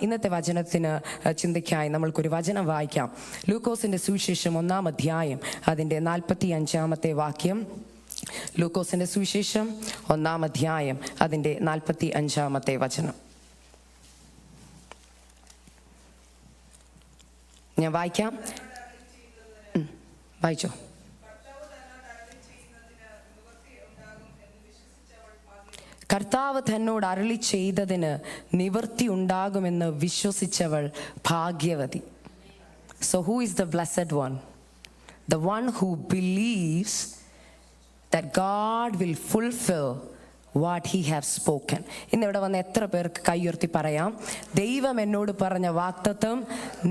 ഇന്നത്തെ വചനത്തിന് ചിന്തയ്ക്കായി നമ്മൾക്കൊരു വചനം വായിക്കാം. ലൂക്കോസിൻ്റെ സുവിശേഷം 1-ാം അധ്യായം അതിൻ്റെ 45-ാമത്തെ വാക്യം. ലൂക്കോസിൻ്റെ സുവിശേഷം 1-ാം അധ്യായം അതിൻ്റെ 45-ാമത്തെ വചനം ഞാൻ വായിക്കാം. വായിച്ചോ. കർത്താവ് തന്നോട് അരുളി ചെയ്തതിന് നിവൃത്തി ഉണ്ടാകുമെന്ന് വിശ്വസിച്ചവൾ ഭാഗ്യവതി. So who is the blessed one? The one who believes that God will fulfill what he have spoken. ഇന്നിവിടെ വന്ന് എത്ര പേർക്ക് കൈയുയർത്തി പറയാം, ദൈവം എന്നോട് പറഞ്ഞ വാഗ്ദത്തം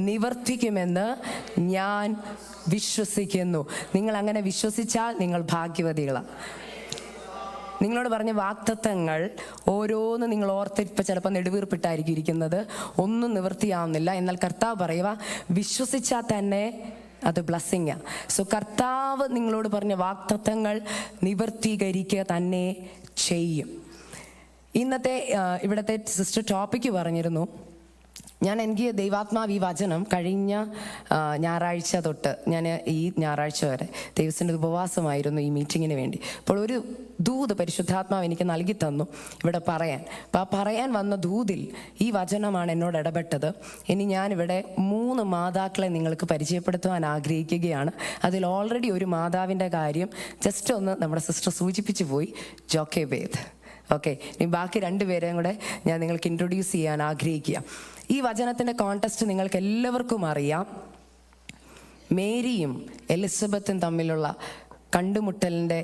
നിവർത്തിക്കുമെന്ന് ഞാൻ വിശ്വസിക്കുന്നു. നിങ്ങൾ അങ്ങനെ വിശ്വസിച്ചാൽ നിങ്ങൾ ഭാഗ്യവതികളാണ്. നിങ്ങളോട് പറഞ്ഞ വാഗ്ദത്തങ്ങൾ ഓരോന്ന് നിങ്ങൾ ഓർത്തിപ്പോൾ ചിലപ്പോൾ നെടുവീർപ്പിട്ടായിരിക്കും ഇരിക്കുന്നത്, ഒന്നും നിവൃത്തിയാവുന്നില്ല. എന്നാൽ കർത്താവ് പറയുക, വിശ്വസിച്ചാൽ തന്നെ അത് ബ്ലെസ്സിങ്ങാണ്. സോ കർത്താവ് നിങ്ങളോട് പറഞ്ഞ വാഗ്ദത്തങ്ങൾ നിവർത്തീകരിക്കുക തന്നെ ചെയ്യും. ഇന്നത്തെ ഇവിടുത്തെ സിസ്റ്റർ ടോപ്പിക്ക് പറഞ്ഞിരുന്നു, എനിക്ക് ദൈവാത്മാവ് ഈ വചനം കഴിഞ്ഞ ഞായറാഴ്ച തൊട്ട് ഞാൻ ഈ ഞായറാഴ്ച വരെ ദൈവത്തിൻ്റെ ഉപവാസമായിരുന്നു ഈ മീറ്റിങ്ങിന് വേണ്ടി. അപ്പോൾ ഒരു ദൂത് പരിശുദ്ധാത്മാവ് എനിക്ക് നൽകി തന്നു ഇവിടെ പറയാൻ. അപ്പോൾ ആ പറയാൻ വന്ന ദൂതിൽ ഈ വചനമാണ് എന്നോട് ഇടപെട്ടത്. ഇനി ഞാനിവിടെ 3 മാതാക്കളെ നിങ്ങൾക്ക് പരിചയപ്പെടുത്തുവാൻ ആഗ്രഹിക്കുകയാണ്. അതിൽ ഓൾറെഡി ഒരു മാതാവിൻ്റെ കാര്യം ജസ്റ്റ് ഒന്ന് നമ്മുടെ സിസ്റ്റർ സൂചിപ്പിച്ചു പോയി, ജോക്കേബേദ്. ഓക്കെ, ഇനി ബാക്കി 2 പേരെയും കൂടെ ഞാൻ നിങ്ങൾക്ക് ഇൻട്രൊഡ്യൂസ് ചെയ്യാൻ ആഗ്രഹിക്കുക. ഈ വചനത്തിൻ്റെ കോണ്ടെക്സ്റ്റ് നിങ്ങൾക്ക് എല്ലാവർക്കും അറിയാം. മേരിയും എലിസബത്തും തമ്മിലുള്ള കണ്ടുമുട്ടലിൻ്റെ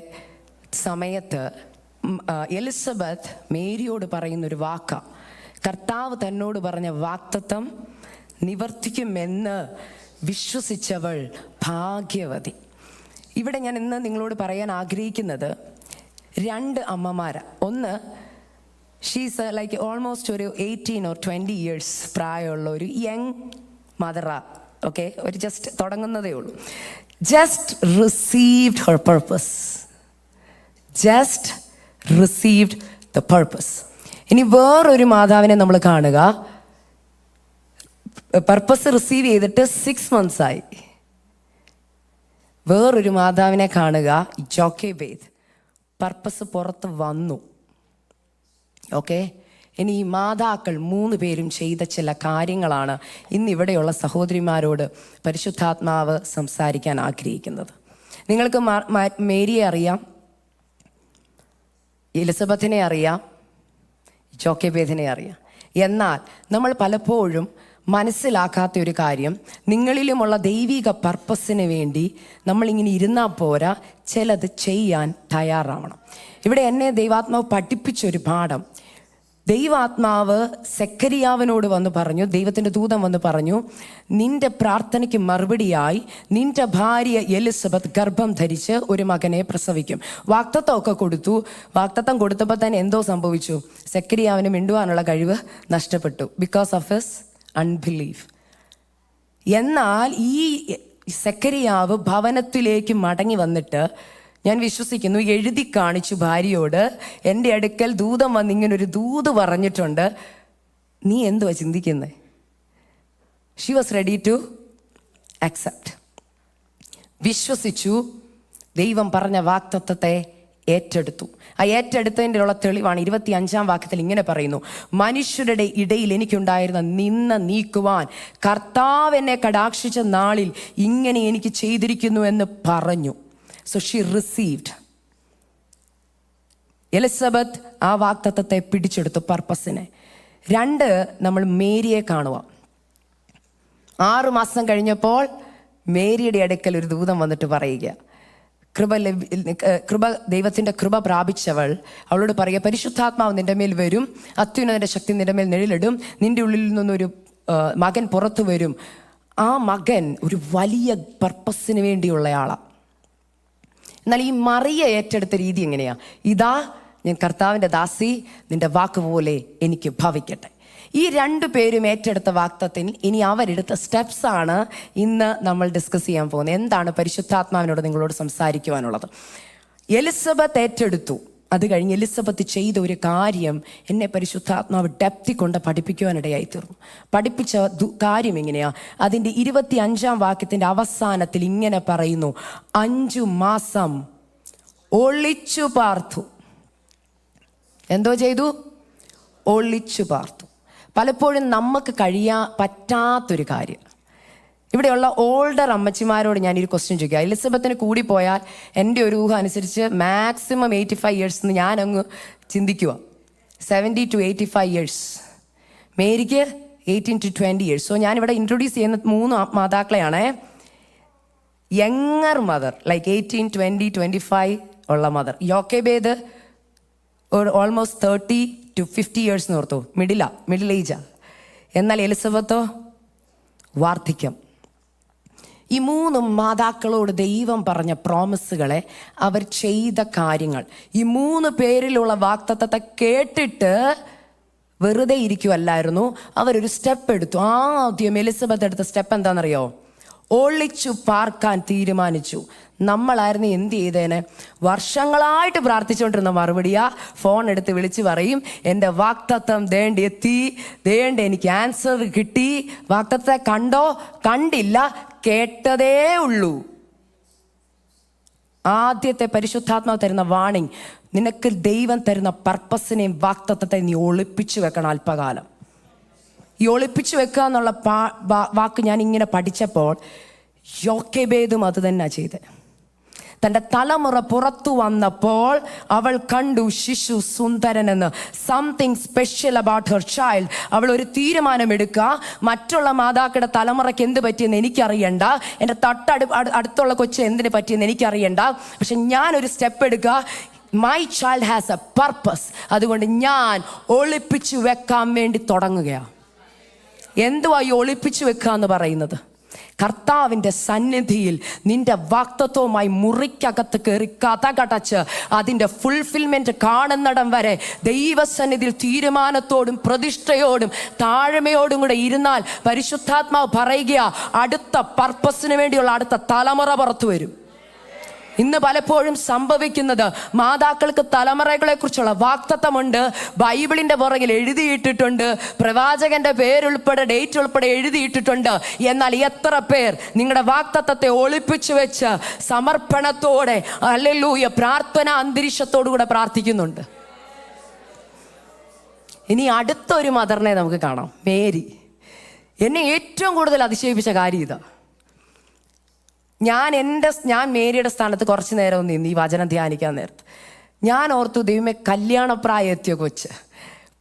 സമയത്ത് എലിസബത്ത് മേരിയോട് പറയുന്നൊരു വാക്കാണ്, കർത്താവ് തന്നോട് പറഞ്ഞ വാഗ്ദത്തം നിവർത്തിക്കുമെന്ന് വിശ്വസിച്ചവൾ ഭാഗ്യവതി. ഇവിടെ ഞാൻ ഇന്ന് നിങ്ങളോട് പറയാൻ ആഗ്രഹിക്കുന്നത് 2 അമ്മമാരാണ്. ഒന്ന്, ഷീസ് ലൈക്ക് ഓൾമോസ്റ്റ് ഒരു 18 or 20 years പ്രായമുള്ള ഒരു യങ് മദറാ. ഓക്കെ, ഒരു ജസ്റ്റ് തുടങ്ങുന്നതേ ഉള്ളൂ. Just received her purpose. Just received the purpose. ഇനി വേറൊരു മാതാവിനെ നമ്മൾ കാണുക, പർപ്പസ് റിസീവ് ചെയ്തിട്ട് 6 months ആയി. വേറൊരു മാതാവിനെ കാണുക, ജോക്കേബേദ്, പർപ്പസ് പുറത്ത് വന്നു. ഓക്കെ, ഇനി ഈ മാതാക്കൾ 3 പേരും ചെയ്ത ചില കാര്യങ്ങളാണ് ഇന്നിവിടെയുള്ള സഹോദരിമാരോട് പരിശുദ്ധാത്മാവ് സംസാരിക്കാൻ ആഗ്രഹിക്കുന്നത്. നിങ്ങൾക്ക് മേരിയെ അറിയാം, എലിസബത്തിനെ അറിയാം, ജോക്കേബേദിനെ അറിയാം. എന്നാൽ നമ്മൾ പലപ്പോഴും മനസ്സിലാക്കാത്ത ഒരു കാര്യം, നിങ്ങളിലുമുള്ള ദൈവിക പർപ്പസിന് വേണ്ടി നമ്മളിങ്ങനെ ഇരുന്നാൽ പോരാ, ചിലത് ചെയ്യാൻ തയ്യാറാവണം. ഇവിടെ എന്നെ ദൈവാത്മാവ് പഠിപ്പിച്ചൊരു പാഠം, ദൈവാത്മാവ് സെക്കരിയാവിനോട് വന്ന് പറഞ്ഞു, ദൈവത്തിൻ്റെ ദൂതൻ വന്ന് പറഞ്ഞു, നിന്റെ പ്രാർത്ഥനയ്ക്ക് മറുപടിയായി നിന്റെ ഭാര്യ എലിസബത്ത് ഗർഭം ധരിച്ച് ഒരു മകനെ പ്രസവിക്കും. വാഗ്ദത്തമൊക്കെ കൊടുത്തു. വാഗ്ദത്തം കൊടുത്തപ്പോൾ തന്നെ എന്തോ സംഭവിച്ചു, സെക്കരിയാവിന് മിണ്ടുവാനുള്ള കഴിവ് നഷ്ടപ്പെട്ടു, ബിക്കോസ് ഓഫ് ഹിസ് അൺബിലീഫ്. എന്നാൽ ഈ സെക്കരിയാവ് ഭവനത്തിലേക്ക് മടങ്ങി വന്നിട്ട്, ഞാൻ വിശ്വസിക്കുന്നു, എഴുതി കാണിച്ചു ഭാര്യയോട്, എൻ്റെ അടുക്കൽ ദൂതൻ വന്ന് ഇങ്ങനൊരു ദൂത് പറഞ്ഞിട്ടുണ്ട്, നീ എന്തുവാ ചിന്തിക്കുന്നത്? She was ready to accept. വിശ്വസിച്ചു, ദൈവം പറഞ്ഞ വാഗ്ദത്തത്തെ ഏറ്റെടുത്തു. ആ ഏറ്റെടുത്തതിൻ്റെ ഉള്ള തെളിവാണ് 25-ാം വാക്യത്തിൽ ഇങ്ങനെ പറയുന്നു, മനുഷ്യരുടെ ഇടയിൽ എനിക്കുണ്ടായിരുന്ന നിന്ന നീക്കുവാൻ കർത്താവ് എന്നെ കടാക്ഷിച്ച നാളിൽ ഇങ്ങനെ എനിക്ക് ചെയ്തിരിക്കുന്നു എന്ന് പറഞ്ഞു. So she received. എലിസബത്ത് ആ വാഗ്ദത്തത്തെ പിടിച്ചെടുത്തു, പർപ്പസിനെ. 2, നമ്മൾ മേരിയെ കാണുക. 6 മാസം കഴിഞ്ഞപ്പോൾ മേരിയുടെ അടുക്കൽ ഒരു ദൂതൻ വന്നിട്ട് പറയുക, കൃപ ദൈവത്തിൻ്റെ കൃപ പ്രാപിച്ചവൾ അവളോട് പറയുക, പരിശുദ്ധാത്മാവ് നിന്റെ മേൽ വരും, അത്യുന്നതൻ്റെ ശക്തി നിന്റെ മേൽ നിഴലിടും, നിന്റെ ഉള്ളിൽ നിന്നൊരു മകൻ പുറത്തു വരും. ആ മകൻ ഒരു വലിയ പർപ്പസിന് വേണ്ടിയുള്ളയാളാണ്. എന്നാൽ ഈ മറിയ ഏറ്റെടുത്ത രീതി എങ്ങനെയാ? ഇതാ ഞാൻ കർത്താവിൻ്റെ ദാസി, നിന്റെ വാക്ക് പോലെ എനിക്ക് ഭവിക്കട്ടെ. ഈ 2 പേരും ഏറ്റെടുത്ത വാഗ്ദത്തത്തിൽ ഇനി അവരെടുത്ത സ്റ്റെപ്സ് ആണ് ഇന്ന് നമ്മൾ ഡിസ്കസ് ചെയ്യാൻ പോകുന്നത്. എന്താണ് പരിശുദ്ധാത്മാവിനോട് നിങ്ങളോട് സംസാരിക്കുവാനുള്ളത്? എലിസബത്ത് ഏറ്റെടുത്തു, അത് കഴിഞ്ഞ് എലിസബത്ത് ചെയ്ത ഒരു കാര്യം എന്നെ പരിശുദ്ധാത്മാവ് ഡെപ്തി കൊണ്ട് പഠിപ്പിക്കുവാനിടയായി തീർന്നു. പഠിപ്പിച്ച കാര്യം എങ്ങനെയാ? അതിൻ്റെ 25-ാം വാക്യത്തിൻ്റെ അവസാനത്തിൽ ഇങ്ങനെ പറയുന്നു, 5 മാസം ഒളിച്ചു പാർത്തു. എന്തോ ചെയ്തു? ഒളിച്ചു പാർത്തു. പലപ്പോഴും നമുക്ക് പറ്റാത്തൊരു കാര്യം. ഇവിടെയുള്ള ഓൾഡർ അമ്മച്ചിമാരോട് ഞാനൊരു ക്വസ്റ്റ്യൻ ചോദിക്കുക. എലിസബത്തിന് കൂടിപ്പോയാൽ എൻ്റെ ഒരു ഊഹം അനുസരിച്ച് മാക്സിമം 85 ഇയേഴ്സ് എന്ന് ഞാനങ്ങ് ചിന്തിക്കുക. 70 to 85 ഇയേഴ്സ്. മേരിക്ക് 18 to 20 ഇയേഴ്സ്. സോ ഞാനിവിടെ ഇൻട്രൊഡ്യൂസ് ചെയ്യുന്ന 3 മാതാക്കളെയാണ്. യങ്ങർ മദർ, ലൈക്ക് 18, 20, 25 ഉള്ള മദർ. യോക്കേബേദ് ഓൾമോസ്റ്റ് 30 to 50 ഇയേഴ്സ് എന്ന് ഓർത്തു, മിഡിൽ ഏജാ. എന്നാൽ എലിസബത്തോ വാർദ്ധക്യം. ഈ 3 മാതാക്കളോട് ദൈവം പറഞ്ഞ പ്രോമിസുകളെ, അവർ ചെയ്ത കാര്യങ്ങൾ, ഈ 3 പേരിലുള്ള വാഗ്ദത്തത്തെ കേട്ടിട്ട് വെറുതെ ഇരിക്കുവല്ലായിരുന്നു. അവരൊരു സ്റ്റെപ്പ് എടുത്തു. ആദ്യം എലിസബത്ത് എടുത്ത സ്റ്റെപ്പ് എന്താണെന്നറിയോ? ഒളിച്ചു പാർക്കാൻ തീരുമാനിച്ചു. നമ്മളായിരുന്നു എന്ത് ചെയ്തേനെ? വർഷങ്ങളായിട്ട് പ്രാർത്ഥിച്ചുകൊണ്ടിരുന്ന മറുപടിയാ ഫോൺ എടുത്ത് വിളിച്ച് പറയും, എൻ്റെ വാഗ്ദത്തം എത്തി, എനിക്ക് ആൻസർ കിട്ടി. വാഗ്ദത്തത്തെ കണ്ടോ? കണ്ടില്ല, കേട്ടതേ ഉള്ളൂ. ആദ്യത്തെ പരിശുദ്ധാത്മാവ് തരുന്ന വാണിംഗ്, നിനക്ക് ദൈവം തരുന്ന പർപ്പസിനെയും വാഗ്ദത്തത്തെ നീ ഒളിപ്പിച്ചു വെക്കണം അല്പകാലം. ഈ ഒളിപ്പിച്ചു വെക്കുക എന്നുള്ള വാക്ക് ഞാൻ ഇങ്ങനെ പഠിച്ചപ്പോൾ യോക്കേബേദും അത് തന്നെ ചെയ്തത്. തൻ്റെ തലമുറ പുറത്തു വന്നപ്പോൾ അവൾ കണ്ടു ശിശു സുന്ദരനെന്ന്. Something special about her child. അവൾ ഒരു തീരുമാനമെടുക്കുക, മറ്റുള്ള മാതാക്കളുടെ തലമുറയ്ക്ക് എന്ത് പറ്റിയെന്ന് എനിക്കറിയണ്ട, എൻ്റെ അടുത്തുള്ള കൊച്ചു എന്തിനു പറ്റിയെന്ന് എനിക്കറിയണ്ട, പക്ഷെ ഞാനൊരു സ്റ്റെപ്പ് എടുക്കുക. My child has A purpose. അതുകൊണ്ട് ഞാൻ ഒളിപ്പിച്ചു വെക്കാൻ വേണ്ടി തുടങ്ങുകയാണ്. എന്തുവാ ഈ ഒളിപ്പിച്ചു വെക്കുക എന്ന് പറയുന്നത്? കർത്താവിൻ്റെ സന്നിധിയിൽ നിന്റെ വാഗ്ദത്തവുമായി മുറിക്കകത്ത് കയറി കഥകടച്ച് അതിൻ്റെ ഫുൾഫിൽമെന്റ് കാണുന്നിടം വരെ ദൈവസന്നിധിയിൽ തീരുമാനത്തോടും പ്രതിഷ്ഠയോടും താഴ്മയോടും കൂടെ ഇരുന്നാൽ പരിശുദ്ധാത്മാവ് പറയുക, അടുത്ത പർപ്പസിന് വേണ്ടിയുള്ള അടുത്ത തലമുറ പുറത്തു വരും. ഇന്ന് പലപ്പോഴും സംഭവിക്കുന്നത്, മാതാക്കൾക്ക് തലമുറകളെ കുറിച്ചുള്ള വാഗ്ദത്തമുണ്ട്, ബൈബിളിന്റെ പുറകിൽ എഴുതിയിട്ടിട്ടുണ്ട്, പ്രവാചകന്റെ പേരുൾപ്പെടെ ഡേറ്റ് ഉൾപ്പെടെ എഴുതിയിട്ടിട്ടുണ്ട്. എന്നാൽ എത്ര പേർ നിങ്ങളുടെ വാഗ്ദത്തത്തെ ഒളിപ്പിച്ചു വെച്ച് സമർപ്പണത്തോടെ, ഹല്ലേലൂയ, പ്രാർത്ഥന അന്തരീക്ഷത്തോടുകൂടെ പ്രാർത്ഥിക്കുന്നുണ്ട്? ഇനി അടുത്തൊരു മദറിനെ നമുക്ക് കാണാം, മേരി. എന്നെ ഏറ്റവും കൂടുതൽ അതിശയിപ്പിച്ച കാര്യം ഇതാ. ഞാൻ മേരിയുടെ സ്ഥാനത്ത് കുറച്ച് നേരം നിന്ന് ഈ വചനം ധ്യാനിക്കാൻ നേരത്ത് ഞാൻ ഓർത്തു, ദൈവമേ, കല്യാണപ്രായം എത്തിയ കൊച്ച്,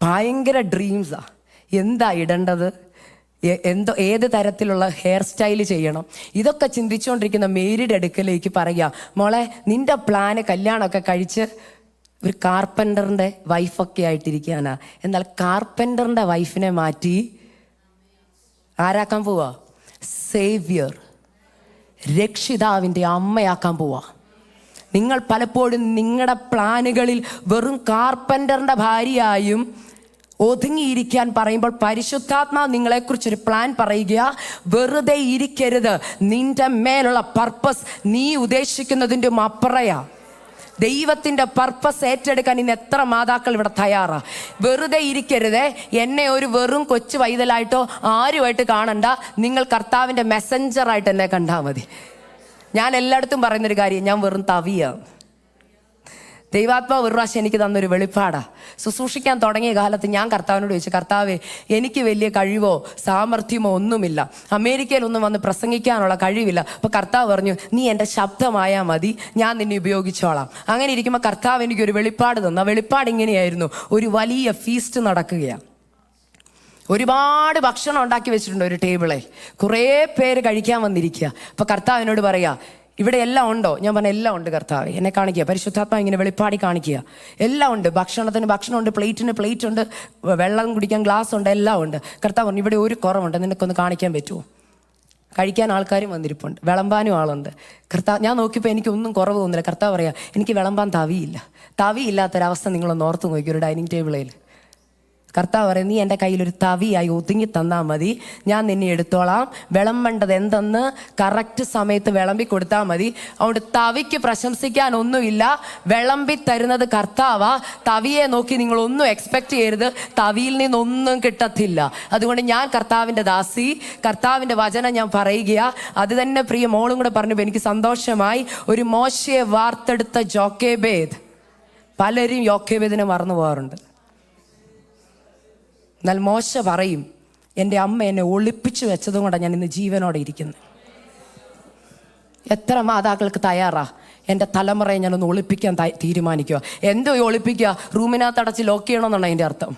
ഭയങ്കര ഡ്രീംസാ. എന്താ ഇടേണ്ടത്, ഏത് തരത്തിലുള്ള ഹെയർ സ്റ്റൈൽ ചെയ്യണം, ഇതൊക്കെ ചിന്തിച്ചുകൊണ്ടിരിക്കുന്ന മേരിയുടെ അടുക്കലേക്ക് പറയുക, മോളെ, നിന്റെ പ്ലാന് കല്യാണമൊക്കെ കഴിച്ച് ഒരു കാർപ്പൻ്ററിൻ്റെ വൈഫൊക്കെ ആയിട്ടിരിക്കാനാ. എന്നാൽ കാർപ്പൻ്ററിൻ്റെ വൈഫിനെ മാറ്റി ആരാക്കാൻ പോവാ? സേവ്യർ, രക്ഷിതാവിൻ്റെ അമ്മയാക്കാൻ പോവാ. നിങ്ങൾ പലപ്പോഴും നിങ്ങളുടെ പ്ലാനുകളിൽ വെറും കാർപ്പൻ്ററിൻ്റെ ഭാര്യയായും ഒതുങ്ങിയിരിക്കാൻ പറയുമ്പോൾ പരിശുദ്ധാത്മാവ് നിങ്ങളെക്കുറിച്ചൊരു പ്ലാൻ പറയുക. വെറുതെ ഇരിക്കരുത്. നിന്റെ മേലുള്ള പർപ്പസ് നീ ഉദ്ദേശിക്കുന്നതിൻ്റെ അപ്പുറയാ. ദൈവത്തിൻ്റെ പർപ്പസ് ഏറ്റെടുക്കാൻ ഇന്ന് എത്ര മാതാക്കൾ ഇവിടെ തയ്യാറാ? വെറുതെ ഇരിക്കരുതേ. എന്നെ ഒരു വെറും കൊച്ചു വൈതലായിട്ടോ ആരുമായിട്ട് കാണണ്ട. നിങ്ങൾ കർത്താവിൻ്റെ മെസ്സഞ്ചറായിട്ട് എന്നെ കണ്ടാൽ മതി. ഞാൻ എല്ലായിടത്തും പറയുന്നൊരു കാര്യം, ഞാൻ വെറും തവിയാണ്. ദൈവാത്മാവ് ഒരു പ്രാവശ്യം എനിക്ക് തന്നൊരു വെളിപ്പാടാ. ശുശ്രൂഷിക്കാൻ തുടങ്ങിയ കാലത്ത് ഞാൻ കർത്താവിനോട് ചോദിച്ചു, കർത്താവേ, എനിക്ക് വലിയ കഴിവോ സാമർഥ്യമോ ഒന്നുമില്ല, അമേരിക്കയിലൊന്നും വന്ന് പ്രസംഗിക്കാനുള്ള കഴിവില്ല. അപ്പോൾ കർത്താവ് പറഞ്ഞു, നീ എൻ്റെ ശബ്ദമായാൽ മതി, ഞാൻ നിന്നെ ഉപയോഗിച്ചോളാം. അങ്ങനെ ഇരിക്കുമ്പോൾ കർത്താവ് എനിക്കൊരു വെളിപ്പാട് തന്നു. ആ വെളിപ്പാട് ഇങ്ങനെയായിരുന്നു, ഒരു വലിയ ഫീസ്റ്റ് നടക്കുകയാണ്. ഒരുപാട് ഭക്ഷണം ഉണ്ടാക്കി വെച്ചിട്ടുണ്ട് ഒരു ടേബിളിൽ. കുറേ പേര് കഴിക്കാൻ വന്നിരിക്കുക. അപ്പോൾ കർത്താവിനോട് പറയാ, ഇവിടെ എല്ലാം ഉണ്ടോ? ഞാൻ പറഞ്ഞു, എല്ലാം ഉണ്ട് കർത്താവേ, എന്നെ കാണിക്കുക. പരിശുദ്ധാത്മാ ഇങ്ങനെ വെളിപ്പാടി കാണിക്കുക. എല്ലാം ഉണ്ട്, ഭക്ഷണത്തിന് ഭക്ഷണമുണ്ട്, പ്ലേറ്റിന് പ്ലേറ്റ് ഉണ്ട്, വെള്ളം കുടിക്കാൻ ഗ്ലാസ് ഉണ്ട്, എല്ലാം ഉണ്ട്. കർത്താവ് പറഞ്ഞു, ഇവിടെ ഒരു കുറവുണ്ട്, നിനക്കൊന്ന് കാണിക്കാൻ പറ്റുമോ? കഴിക്കാൻ ആൾക്കാരും വന്നിരിപ്പുണ്ട്, വിളമ്പാനും ആളുണ്ട്. ഞാൻ നോക്കിയപ്പോൾ എനിക്കൊന്നും കുറവ് തോന്നില്ല. കർത്താവ് പറയാം, എനിക്ക് വിളമ്പാൻ തവിയില്ലാത്തൊരവസ്ഥ നിങ്ങളൊന്ന് ഓർത്ത് നോക്കി. ഒരു ഡൈനിങ് ടേബിളിൽ കർത്താവ് പറയും, നീ എൻ്റെ കയ്യിലൊരു തവിയായി ഒതുങ്ങി തന്നാൽ മതി, ഞാൻ നിന്നെ എടുത്തോളാം. വിളമ്പേണ്ടത് എന്തെന്ന് കറക്റ്റ് സമയത്ത് വിളമ്പി കൊടുത്താൽ മതി. അതുകൊണ്ട് തവിക്ക് പ്രശംസിക്കാനൊന്നുമില്ല, വിളമ്പി തരുന്നത് കർത്താവാ. തവിയെ നോക്കി നിങ്ങളൊന്നും എക്സ്പെക്റ്റ് ചെയ്യരുത്, തവിയിൽ നിന്നൊന്നും കിട്ടത്തില്ല. അതുകൊണ്ട് ഞാൻ കർത്താവിൻ്റെ ദാസി, കർത്താവിൻ്റെ വചനം ഞാൻ പറയുക. അത് തന്നെ പ്രിയ മോളും കൂടെ പറഞ്ഞപ്പോൾ എനിക്ക് സന്തോഷമായി. ഒരു മോശയെ വാർത്തെടുത്ത യോക്കേബേദ്. പലരും യോക്കേബേദിനെ മറന്നു പോകാറുണ്ട്. എന്നാൽ മോശ പറയും, എൻ്റെ അമ്മ എന്നെ ഒളിപ്പിച്ചു വെച്ചതും കൊണ്ടാണ് ഞാൻ ഇന്ന് ജീവനോടെ ഇരിക്കുന്നത്. എത്ര മാതാക്കൾക്ക് തയ്യാറാ എൻ്റെ തലമുറയെ ഞാനൊന്ന് ഒളിപ്പിക്കാൻ തീരുമാനിക്കുക? എന്തോ ഒളിപ്പിക്കുക? റൂമിനകത്ത് അടച്ച് ലോക്ക് ചെയ്യണമെന്നാണ് അതിൻ്റെ അർത്ഥം.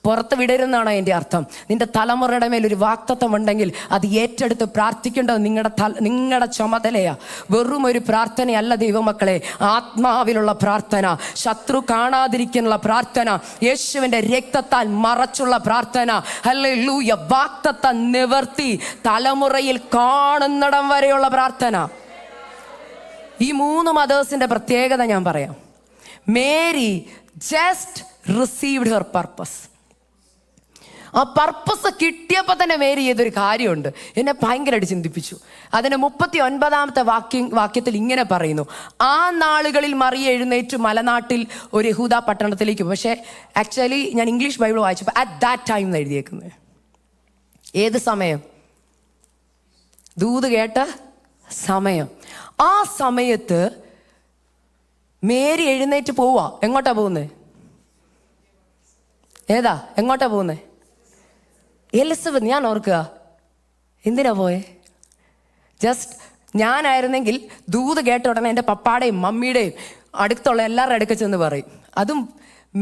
പുറത്ത് വിടരുന്നാണോ അതിൻ്റെ അർത്ഥം? നിന്റെ തലമുറയുടെ മേലൊരു വാക്തത്വം ഉണ്ടെങ്കിൽ അത് ഏറ്റെടുത്ത് പ്രാർത്ഥിക്കേണ്ടത് നിങ്ങളുടെ ചുമതലയാ. വെറും ഒരു പ്രാർത്ഥനയല്ല ദൈവമക്കളെ, ആത്മാവിലുള്ള പ്രാർത്ഥന, ശത്രു കാണാതിരിക്കാനുള്ള പ്രാർത്ഥന, യേശുവിൻ്റെ രക്തത്താൽ മറച്ചുള്ള പ്രാർത്ഥന. ഹല്ലേലൂയ. വാക്തത്വം നിവർത്തി തലമുറയിൽ കാണുന്നിടം വരെയുള്ള പ്രാർത്ഥന. ഈ 3 മദേഴ്സിൻ്റെ പ്രത്യേകത ഞാൻ പറയാം. Mary just received her purpose. ആ പർപ്പസ് കിട്ടിയപ്പോൾ തന്നെ മേരി ചെയ്തൊരു കാര്യമുണ്ട്, എന്നെ ഭയങ്കരമായിട്ട് ചിന്തിപ്പിച്ചു. അതിന് 39ാമത്തെ വാക്യത്തിൽ ഇങ്ങനെ പറയുന്നു, ആ നാളുകളിൽ മറിയ എഴുന്നേറ്റ് മലനാട്ടിൽ ഒരു യഹൂദ പട്ടണത്തിലേക്ക്. പക്ഷേ ആക്ച്വലി ഞാൻ ഇംഗ്ലീഷ് ബൈബിൾ വായിച്ചപ്പോൾ അറ്റ് ദാറ്റ് ടൈം എന്ന് എഴുതിയേക്കുന്നത്. ഏത് സമയം? ദൂത് കേട്ട സമയം. ആ സമയത്ത് മേരി എഴുന്നേറ്റ് പോവാ. എങ്ങോട്ടാ പോകുന്നത്? ഏതാ? എങ്ങോട്ടാ പോകുന്നത്? എലിസബത്ത്. ഞാൻ ഓർക്കുക, എന്തിനാ പോയെ? ജസ്റ്റ് ഞാനായിരുന്നെങ്കിൽ ദൂത് കേട്ട ഉടനെ എൻ്റെ പപ്പാടെയും മമ്മിയുടെയും അടുത്തുള്ള എല്ലാവരുടെ അടുക്ക ചെന്ന് പറയും. അതും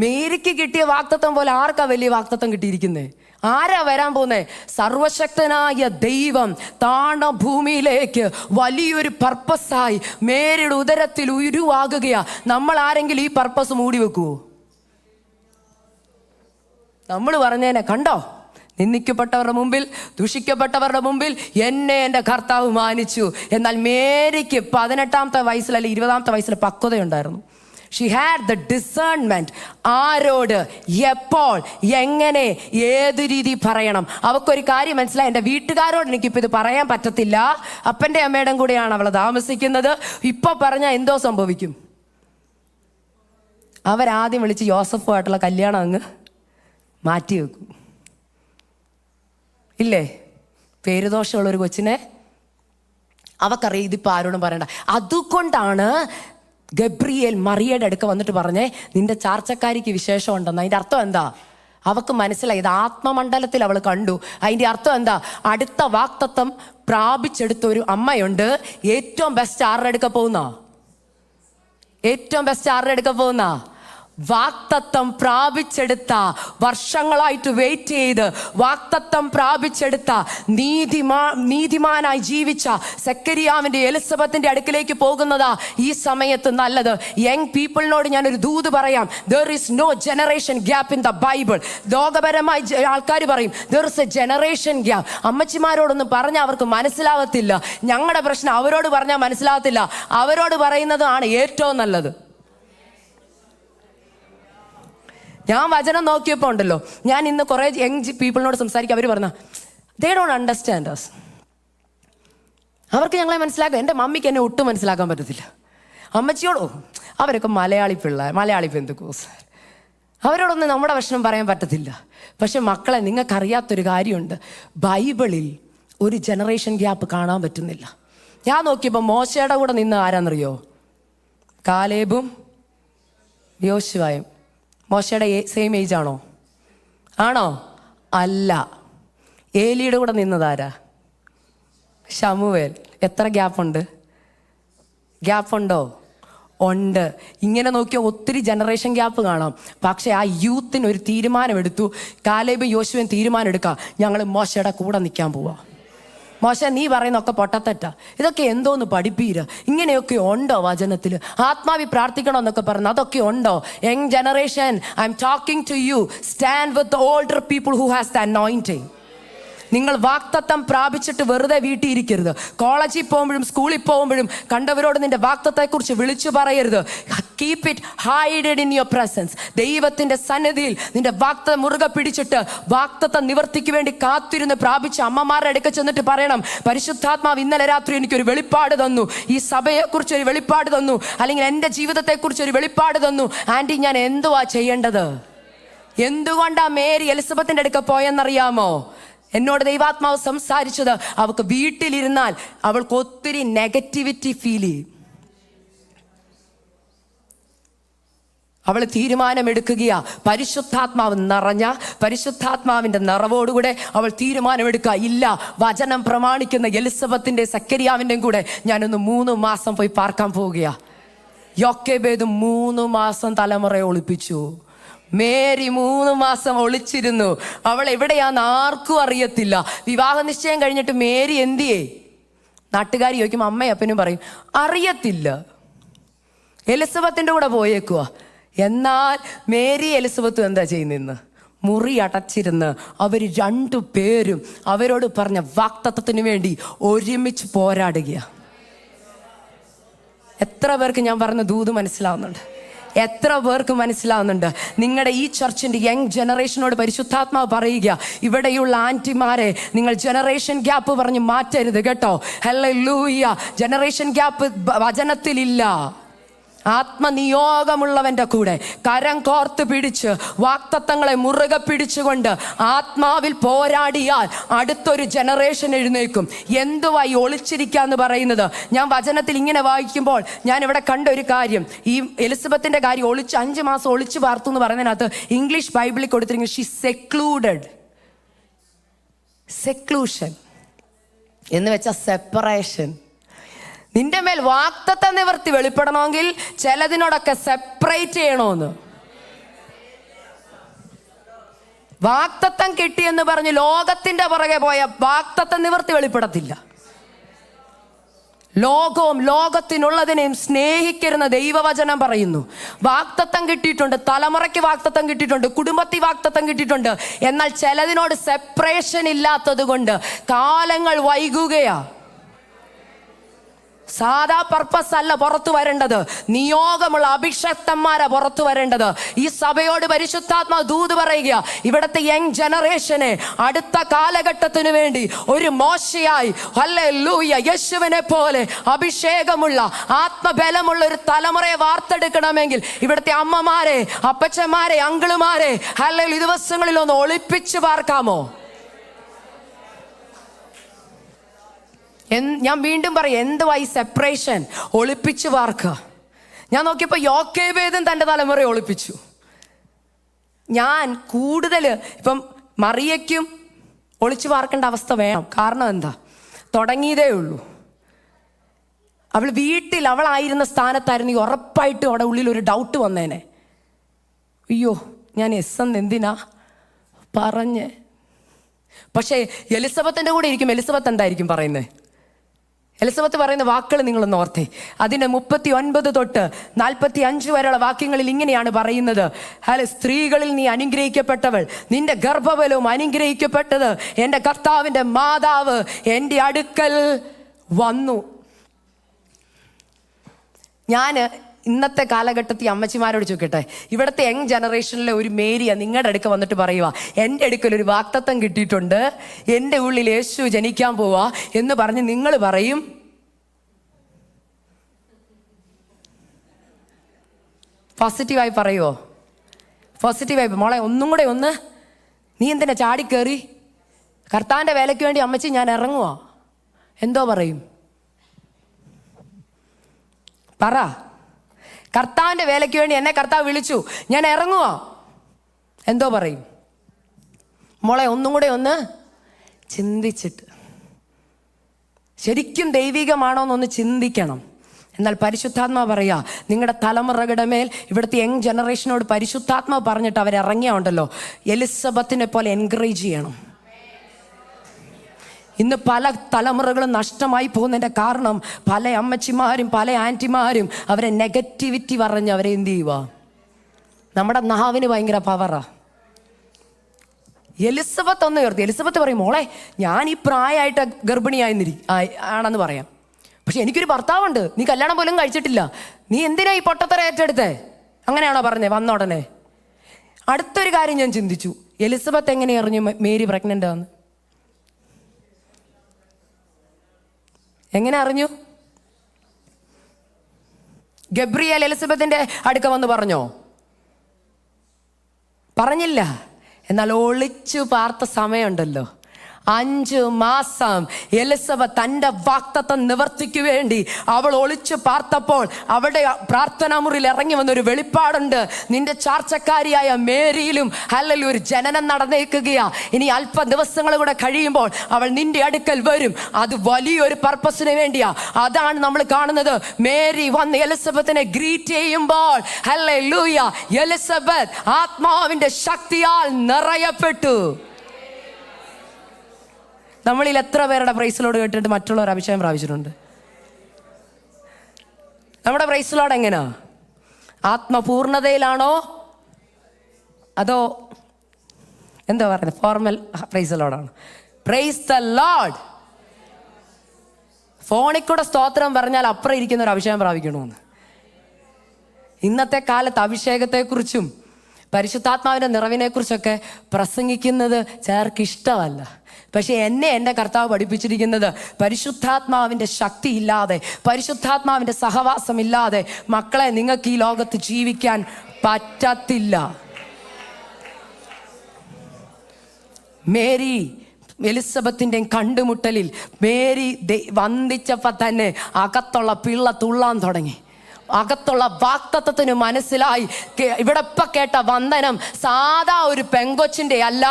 മേരിക്ക് കിട്ടിയ വാക്തത്വം പോലെ ആർക്കാ വലിയ വാക്തത്വം കിട്ടിയിരിക്കുന്നത്? ആരാ വരാൻ പോകുന്നത്? സർവശക്തനായ ദൈവം താണ ഭൂമിയിലേക്ക് വലിയൊരു പർപ്പസായി മേരിയുടെ ഉദരത്തിൽ ഉരുവാകുകയാ. നമ്മൾ ആരെങ്കിലും ഈ പർപ്പസ് മൂടി വെക്കുവോ? നമ്മൾ പറഞ്ഞേനെ, കണ്ടോ, നിന്ദിക്കപ്പെട്ടവരുടെ മുമ്പിൽ, ദുഷിക്കപ്പെട്ടവരുടെ മുമ്പിൽ എന്നെ എൻ്റെ കർത്താവ് മാനിച്ചു. എന്നാൽ മേരിക്ക് 18ാമത്തെ വയസ്സിൽ അല്ലെങ്കിൽ 20ാമത്തെ വയസ്സിൽ പക്വതയുണ്ടായിരുന്നു. She had the discernment. ആരോട്, എപ്പോൾ, എങ്ങനെ, ഏത് രീതി പറയണം. അവൾക്കൊരു കാര്യം മനസ്സിലായി, എൻ്റെ വീട്ടുകാരോട് എനിക്കിപ്പോൾ ഇത് പറയാൻ പറ്റത്തില്ല, അപ്പൻ്റെ അമ്മയുടെയും കൂടെയാണ് അവൾ താമസിക്കുന്നത്, ഇപ്പോൾ പറഞ്ഞാൽ എന്തോ സംഭവിക്കും. അവരാദ്യം വിളിച്ച് യോസഫുമായിട്ടുള്ള കല്യാണം അങ്ങ് മാറ്റി വെക്കും. ഇല്ലേ? പേരുദോഷമുള്ളൊരു കൊച്ചിനെ അവക്കറിയാം ഇതിപ്പോൾ ആരോടും പറയണ്ട. അതുകൊണ്ടാണ് ഗബ്രിയേൽ മറിയയുടെ അടുക്ക വന്നിട്ട് പറഞ്ഞേ, നിന്റെ ചാർച്ചക്കാരിക്ക് വിശേഷം ഉണ്ടെന്ന്. അതിൻ്റെ അർത്ഥം എന്താ? അവൾക്ക് മനസ്സിലായി, ഇത് ആത്മമണ്ഡലത്തിൽ അവൾ കണ്ടു. അതിൻ്റെ അർത്ഥം എന്താ? അടുത്ത വാക്തത്വം പ്രാപിച്ചെടുത്ത ഒരു അമ്മയുണ്ട്. ഏറ്റവും ബെസ്റ്റ് ആരുടെ അടുക്ക പോകുന്ന? ഏറ്റവും ബെസ്റ്റ് ആരുടെ അടുക്ക പോകുന്ന? വാക്തത്വം പ്രാപിച്ചെടുത്ത, വർഷങ്ങളായിട്ട് വെയിറ്റ് ചെയ്ത് വാക്തത്വം പ്രാപിച്ചെടുത്ത, നീതിമാനായി ജീവിച്ച സെക്കരിയാവിൻ്റെ എലിസബത്തിന്റെ അടുക്കിലേക്ക് പോകുന്നതാ ഈ സമയത്ത് നല്ലത്. യങ് പീപ്പിളിനോട് ഞാനൊരു ദൂത് പറയാം. There is no generation gap in the Bible. ലോകപരമായി ആൾക്കാർ പറയും there is a generation gap. അമ്മച്ചിമാരോടൊന്നും പറഞ്ഞാൽ അവർക്ക് മനസ്സിലാവത്തില്ല. ഞങ്ങളുടെ പ്രശ്നം അവരോട് പറഞ്ഞാൽ മനസ്സിലാവത്തില്ല. അവരോട് പറയുന്നതാണ് ഏറ്റവും നല്ലത്. ഞാൻ വചനം നോക്കിയപ്പോൾ ഉണ്ടല്ലോ, ഞാൻ ഇന്ന് കുറേ യങ് പീപ്പിളിനോട് സംസാരിക്കുക. അവർ പറഞ്ഞ ദേ ഡോണ്ട് അണ്ടർസ്റ്റാൻഡ് അസ്. അവർക്ക് ഞങ്ങളെ മനസ്സിലാക്കുക. എൻ്റെ മമ്മിക്ക് എന്നെ ഒട്ടും മനസ്സിലാക്കാൻ പറ്റത്തില്ല. അമ്മച്ചിയോടോ, അവരൊക്കെ മലയാളി പെന്തക്കോസ്, അവരോടൊന്നും നമ്മുടെ പ്രശ്നം പറയാൻ പറ്റത്തില്ല. പക്ഷെ മക്കളെ, നിങ്ങൾക്കറിയാത്തൊരു കാര്യമുണ്ട്, ബൈബിളിൽ ഒരു ജനറേഷൻ ഗ്യാപ്പ് കാണാൻ പറ്റുന്നില്ല. ഞാൻ നോക്കിയപ്പോൾ മോശയുടെ കൂടെ നിന്ന് ആരാന്നറിയോ? കാലേബും യോശുവയും. മോശയുടെ സെയിം ഏജ് ആണോ? ആണോ? അല്ല. ഏലിയുടെ കൂടെ നിന്നതാരാ? ശമൂവേൽ. എത്ര ഗ്യാപ്പുണ്ട്? ഗ്യാപ്പുണ്ടോ? ഉണ്ട്. ഇങ്ങനെ നോക്കിയാൽ ഒത്തിരി ജനറേഷൻ ഗ്യാപ്പ് കാണാം. പക്ഷേ ആ യൂത്തിന് ഒരു തീരുമാനമെടുത്തു. കാലേബും യോശുവും തീരുമാനം എടുക്കുക, ഞങ്ങൾ മോശയുടെ കൂടെ നിൽക്കാൻ പോവാ. മോശ, നീ പറയുന്നൊക്കെ പൊട്ടത്തെറ്റാ, ഇതൊക്കെ എന്തോന്ന് പഠിപ്പീര, ഇങ്ങനെയൊക്കെ ഉണ്ടോ വചനത്തിൽ? ആത്മാവി പ്രാർത്ഥിക്കണമെന്നൊക്കെ പറഞ്ഞു, അതൊക്കെ ഉണ്ടോ? Young generation, I'm talking to you. Stand with the older people who has the anointing. നിങ്ങൾ വാഗ്ദത്തം പ്രാപിച്ചിട്ട് വെറുതെ വീട്ടിൽ ഇരിക്കരുത്. കോളേജിൽ പോകുമ്പോഴും സ്കൂളിൽ പോകുമ്പോഴും കണ്ടവരോട് നിന്റെ വാഗ്ദത്തത്തെക്കുറിച്ച് വിളിച്ചു പറയരുത്. Keep it hided in your presence. ദൈവത്തിന്റെ സന്നിധിയിൽ നിന്റെ വാഗ്ദത്തം മുറുകെ പിടിച്ചിട്ട് വാഗ്ദത്ത നിവർത്തിക്ക് വേണ്ടി കാത്തിരുന്ന് പ്രാപിച്ച അമ്മമാരുടെ അടുക്ക ചെന്നിട്ട് പറയണം, പരിശുദ്ധാത്മാവ് ഇന്നലെ രാത്രി എനിക്കൊരു വെളിപ്പാട് തന്നു, ഈ സഭയെക്കുറിച്ച് ഒരു വെളിപ്പാട് തന്നു, അല്ലെങ്കിൽ എൻ്റെ ജീവിതത്തെക്കുറിച്ച് ഒരു വെളിപ്പാട് തന്നു. ആൻറ്റി, ഞാൻ എന്തുവാ ചെയ്യേണ്ടത്? എന്തുകൊണ്ടാ മേരി എലിസബത്തിന്റെ അടുക്ക പോയെന്നറിയാമോ? എന്നോട് ദൈവാത്മാവ് സംസാരിച്ചത്, അവൾക്ക് വീട്ടിലിരുന്നാൽ അവൾക്ക് ഒത്തിരി നെഗറ്റിവിറ്റി ഫീൽ ചെയ്യും. അവൾ തീരുമാനമെടുക്കുകയാ, പരിശുദ്ധാത്മാവ് നിറഞ്ഞ പരിശുദ്ധാത്മാവിന്റെ നിറവോടുകൂടെ അവൾ തീരുമാനമെടുക്കുക, ഇല്ല, വചനം പ്രമാണിക്കുന്ന എലിസബത്തിന്റെ സക്കരിയാവിൻ്റെയും കൂടെ ഞാനൊന്ന് 3 മാസം പോയി പാർക്കാൻ പോവുകയാ. യോക്കേബേദ് 3 മാസം തലമുറയെ ഒളിപ്പിച്ചു. മേരി 3 മാസം ഒളിച്ചിരുന്നു. അവൾ എവിടെയാന്ന് ആർക്കും അറിയത്തില്ല. വിവാഹ നിശ്ചയം കഴിഞ്ഞിട്ട് മേരി എന്തിയേ? നാട്ടുകാർ ചോദിക്കും, അമ്മയും അപ്പനും പറയും അറിയത്തില്ല, എലിസബത്തിന്റെ കൂടെ പോയേക്കുക. എന്നാൽ മേരി എലിസബത്തും എന്താ ചെയ്യുന്നെന്ന്? മുറി അടച്ചിരുന്ന് അവർ 2 പേരും അവരോട് പറഞ്ഞ വാഗ്ദത്തത്തിന് വേണ്ടി ഒരുമിച്ച് പോരാടുക. എത്ര പേർക്ക് ഞാൻ പറഞ്ഞ ദൂത് മനസ്സിലാവുന്നുണ്ട്? എത്ര പേർക്ക് മനസ്സിലാവുന്നുണ്ട്? നിങ്ങളുടെ ഈ ചർച്ചിന്റെ യങ് ജനറേഷനോട് പരിശുദ്ധാത്മാവ് പറയുക, ഇവിടെയുള്ള ആന്റിമാരെ നിങ്ങൾ ജനറേഷൻ ഗ്യാപ്പ് പറഞ്ഞ് മാറ്റരുത് കേട്ടോ. ഹല്ലേലൂയ. ജനറേഷൻ ഗ്യാപ്പ് വചനത്തിലില്ല. ആത്മനിയോഗമുള്ളവന്റെ കൂടെ കരം കോർത്ത് പിടിച്ച് വാഗ്ദത്തങ്ങളെ മുറുകെ പിടിച്ചുകൊണ്ട് ആത്മാവിൽ പോരാടിയാൽ അടുത്തൊരു ജനറേഷൻ എഴുന്നേൽക്കും. എന്തുവായി ഒളിച്ചിരിക്കാന്ന് പറയുന്നത്? ഞാൻ വചനത്തിൽ ഇങ്ങനെ വായിക്കുമ്പോൾ ഞാൻ ഇവിടെ കണ്ട ഒരു കാര്യം, ഈ എലിസബത്തിന്റെ കാര്യം 5 മാസം ഒളിച്ചു പാർത്തു എന്ന് പറയുന്നതിനകത്ത് ഇംഗ്ലീഷ് ബൈബിളിൽ കൊടുത്തിരിക്കുന്നത് ഷീ സെക്ലൂഡഡ്. സെക്ലൂഷൻ എന്ന് വെച്ചാൽ സെപ്പറേഷൻ. നിന്റെ മേൽ വാഗ്ദത്ത നിവർത്തി വെളിപ്പെടണമെങ്കിൽ ചിലതിനോടൊക്കെ സെപ്പറേറ്റ് ചെയ്യണമെന്ന്. വാഗ്ദത്തം കിട്ടിയെന്ന് പറഞ്ഞ് ലോകത്തിന്റെ പുറകെ പോയ വാഗ്ദത്ത നിവർത്തി വെളിപ്പെടത്തില്ല. ലോകവും ലോകത്തിനുള്ളതിനെയും സ്നേഹിക്കരുന്ന ദൈവവചനം പറയുന്നു. വാഗ്ദത്തം കിട്ടിയിട്ടുണ്ട്, തലമുറയ്ക്ക് വാഗ്ദത്തം കിട്ടിയിട്ടുണ്ട്, കുടുംബത്തിൽ വാഗ്ദത്തം കിട്ടിയിട്ടുണ്ട്. എന്നാൽ ചിലതിനോട് സെപ്പറേഷൻ ഇല്ലാത്തത് കൊണ്ട് കാലങ്ങൾ വൈകുകയാ. സാധാ പർപ്പസ് അല്ല പുറത്തു വരേണ്ടത്, നിയോഗമുള്ള അഭിഷക്തന്മാരാ പുറത്തു വരേണ്ടത്. ഈ സഭയോട് പരിശുദ്ധാത്മാവ് ദൂത് പറയുക, ഇവിടുത്തെ യങ് ജനറേഷനെ അടുത്ത കാലഘട്ടത്തിന് വേണ്ടി ഒരു മോശയായി, ഹല്ലേലൂയ, യേശുവിനെ പോലെ അഭിഷേകമുള്ള ആത്മബലമുള്ള ഒരു തലമുറയെ വാർത്തെടുക്കണമെങ്കിൽ ഇവിടുത്തെ അമ്മമാരെ, അപ്പച്ചന്മാരെ, അങ്കിളുമാരെ ഹല്ലേലൂയ ദിവസങ്ങളിൽ ഒന്ന് ഒളിപ്പിച്ച് പാർക്കാമോ? ഞാൻ വീണ്ടും പറയാം, എന്തുവായി സെപ്പറേഷൻ? ഒളിപ്പിച്ച് പാർക്കുക. ഞാൻ നോക്കിയപ്പോൾ യോക്കേബേദും തൻ്റെ തലമുറയെ ഒളിപ്പിച്ചു. ഞാൻ കൂടുതൽ ഇപ്പം മറിയയ്ക്കും ഒളിച്ചു പാർക്കേണ്ട അവസ്ഥ വേണം. കാരണം എന്താ? തുടങ്ങിയതേ ഉള്ളൂ. അവൾ വീട്ടിൽ അവളായിരുന്ന സ്ഥാനത്തായിരുന്നു, ഉറപ്പായിട്ടും അവിടെ ഉള്ളിൽ ഒരു ഡൗട്ട് വന്നേനെ. അയ്യോ, ഞാൻ എന്ന് എന്തിനാ പറഞ്ഞ്? പക്ഷേ എലിസബത്തിന്റെ കൂടെ ഇരിക്കും, എലിസബത്ത് എന്തായിരിക്കും പറയുന്നത്? എലിസബത്ത് പറയുന്ന വാക്കുകൾ നിങ്ങളൊന്ന് ഓർത്തേ. അതിൻ്റെ 39 തൊട്ട് 45 വരെയുള്ള വാക്യങ്ങളിൽ ഇങ്ങനെയാണ് പറയുന്നത്. സ്ത്രീകളിൽ നീ അനുഗ്രഹിക്കപ്പെട്ടവൾ, നിന്റെ ഗർഭഫലവും അനുഗ്രഹിക്കപ്പെട്ടത്. എൻ്റെ കർത്താവിൻ്റെ മാതാവ് എൻ്റെ അടുക്കൽ വന്നു. ഞാൻ ഇന്നത്തെ കാലഘട്ടത്തിൽ അമ്മച്ചിമാരോട് ചോദിക്കട്ടെ, ഇവിടുത്തെ യങ് ജനറേഷനിലെ ഒരു മേരിയ നിങ്ങളുടെ അടുക്ക വന്നിട്ട് പറയുക, എൻ്റെ അടുക്കൽ ഒരു വാഗ്ദത്തം കിട്ടിയിട്ടുണ്ട്, എൻ്റെ ഉള്ളിൽ യേശു ജനിക്കാൻ പോവാ എന്ന് പറഞ്ഞ് നിങ്ങൾ പറയും, പോസിറ്റീവായി പറയുമോ? പോസിറ്റീവായി, മോളെ ഒന്നും കൂടെ ഒന്ന്, നീ എന്തിനാ ചാടിക്കേറി? കർത്താവിൻ്റെ വേലയ്ക്ക് വേണ്ടി അമ്മച്ചി ഞാൻ ഇറങ്ങുവാ, എന്തോ പറയും? പറ. കർത്താവിൻ്റെ വേലയ്ക്ക് വേണ്ടി എന്നെ കർത്താവ് വിളിച്ചു, ഞാൻ ഇറങ്ങുവാ, എന്തോ പറയും? മോളെ ഒന്നും കൂടെ ഒന്ന് ചിന്തിച്ചിട്ട്, ശരിക്കും ദൈവികമാണോ എന്നൊന്ന് ചിന്തിക്കണം. എന്നാൽ പരിശുദ്ധാത്മാ പറയാ, നിങ്ങളുടെ തലമുറകളുടെ മേൽ ഇവിടുത്തെ യങ് ജനറേഷനോട് പരിശുദ്ധാത്മാ പറഞ്ഞിട്ട് അവരിറങ്ങിയാ ഉണ്ടല്ലോ, എലിസബത്തിനെ പോലെ എൻകറേജ് ചെയ്യണം. ഇന്ന് പല തലമുറകളും നഷ്ടമായി പോകുന്നതിൻ്റെ കാരണം പല അമ്മച്ചിമാരും പല ആൻറ്റിമാരും അവരെ നെഗറ്റിവിറ്റി പറഞ്ഞ് അവരെ എന്ത് ചെയ്യുക? നമ്മുടെ നാവിന് ഭയങ്കര പവറാ. എലിസബത്ത് ഒന്ന് ഉയർത്തി. എലിസബത്ത് പറയും, മോളെ ഞാൻ ഈ പ്രായമായിട്ട് ആണെന്ന് പറയാം, പക്ഷെ എനിക്കൊരു ഭർത്താവുണ്ട്, നീ കല്യാണം പോലും കഴിച്ചിട്ടില്ല, നീ എന്തിനാ ഈ പൊട്ടത്തര ഏറ്റെടുത്തേ? അങ്ങനെയാണോ പറഞ്ഞേ വന്ന ഉടനെ? അടുത്തൊരു കാര്യം ഞാൻ ചിന്തിച്ചു, എലിസബത്ത് എങ്ങനെ അറിഞ്ഞു മേരി പ്രഗ്നൻ്റ് ആന്ന്? എങ്ങനെ അറിഞ്ഞു? ഗബ്രിയേൽ എലിസബത്തിന്റെ അടുക്ക വന്ന് പറഞ്ഞോ? പറഞ്ഞില്ല. എന്നാൽ ഒളിച്ചു പാർത്ത സമയമുണ്ടല്ലോ, 5 മാസം എലിസബത്ത് തൻ്റെ വാഗ്ദത്തം നിവർത്തിക്കു വേണ്ടി അവൾ ഒളിച്ചു പാർത്തപ്പോൾ അവിടെ പ്രാർത്ഥനാ മുറിയിൽ ഇറങ്ങി വന്നൊരു വെളിപ്പാടുണ്ട്. നിന്റെ ചാർച്ചക്കാരിയായ മേരിയിലും ഹല്ലേലൂയ ഒരു ജനനം നടന്നേക്കുകയാ. ഇനി അല്പ ദിവസങ്ങൾ കൂടെ കഴിയുമ്പോൾ അവൾ നിന്റെ അടുക്കൽ വരും. അത് വലിയൊരു പർപ്പസിന് വേണ്ടിയാ. അതാണ് നമ്മൾ കാണുന്നത്. മേരി വന്ന് എലിസബത്തിനെ ഗ്രീറ്റ് ചെയ്യുമ്പോൾ ഹല്ലേലൂയ എലിസബത്ത് ആത്മാവിന്റെ ശക്തിയാൽ നിറയപ്പെട്ടു. നമ്മളിൽ എത്ര പേരുടെ പ്രൈസിലോട് കേട്ടിട്ട് മറ്റുള്ളവർ അഭിഷേകം പ്രാപിച്ചിട്ടുണ്ട്? നമ്മുടെ പ്രൈസിലോട് എങ്ങനെയാ? ആത്മപൂർണതയിലാണോ അതോ എന്താ പറയുന്നത്, ഫോർമൽ പ്രൈസിലോടാണോ? Praise the Lord. ഫോണിൽ കൂടെ സ്തോത്രം പറഞ്ഞാൽ അപ്പുറം ഇരിക്കുന്ന ഒരു അഭിഷേകം പ്രാപിക്കണമെന്ന്. ഇന്നത്തെ കാലത്ത് അഭിഷേകത്തെക്കുറിച്ചും പരിശുദ്ധാത്മാവിൻ്റെ നിറവിനെക്കുറിച്ചൊക്കെ പ്രസംഗിക്കുന്നത് ചിലർക്ക് ഇഷ്ടമല്ല. പക്ഷെ എന്നെ എൻ്റെ കർത്താവ് പഠിപ്പിച്ചിരിക്കുന്നത് പരിശുദ്ധാത്മാവിൻ്റെ ശക്തി ഇല്ലാതെ, പരിശുദ്ധാത്മാവിൻ്റെ സഹവാസമില്ലാതെ മക്കളെ നിങ്ങൾക്ക് ഈ ലോകത്ത് ജീവിക്കാൻ പറ്റത്തില്ല. മേരി എലിസബത്തിൻ്റെ കണ്ടുമുട്ടലിൽ മേരി വന്ദിച്ചപ്പോൾ തന്നെ അകത്തുള്ള പിള്ള തുള്ളാൻ തുടങ്ങി. അകത്തുള്ള വാഗ്ദത്തത്തിന് മനസ്സിലായി, ഇവിടെ ഇപ്പൊ കേട്ട വന്ദനം സാധാ ഒരു പെങ്കൊച്ചിന്റെ അല്ല,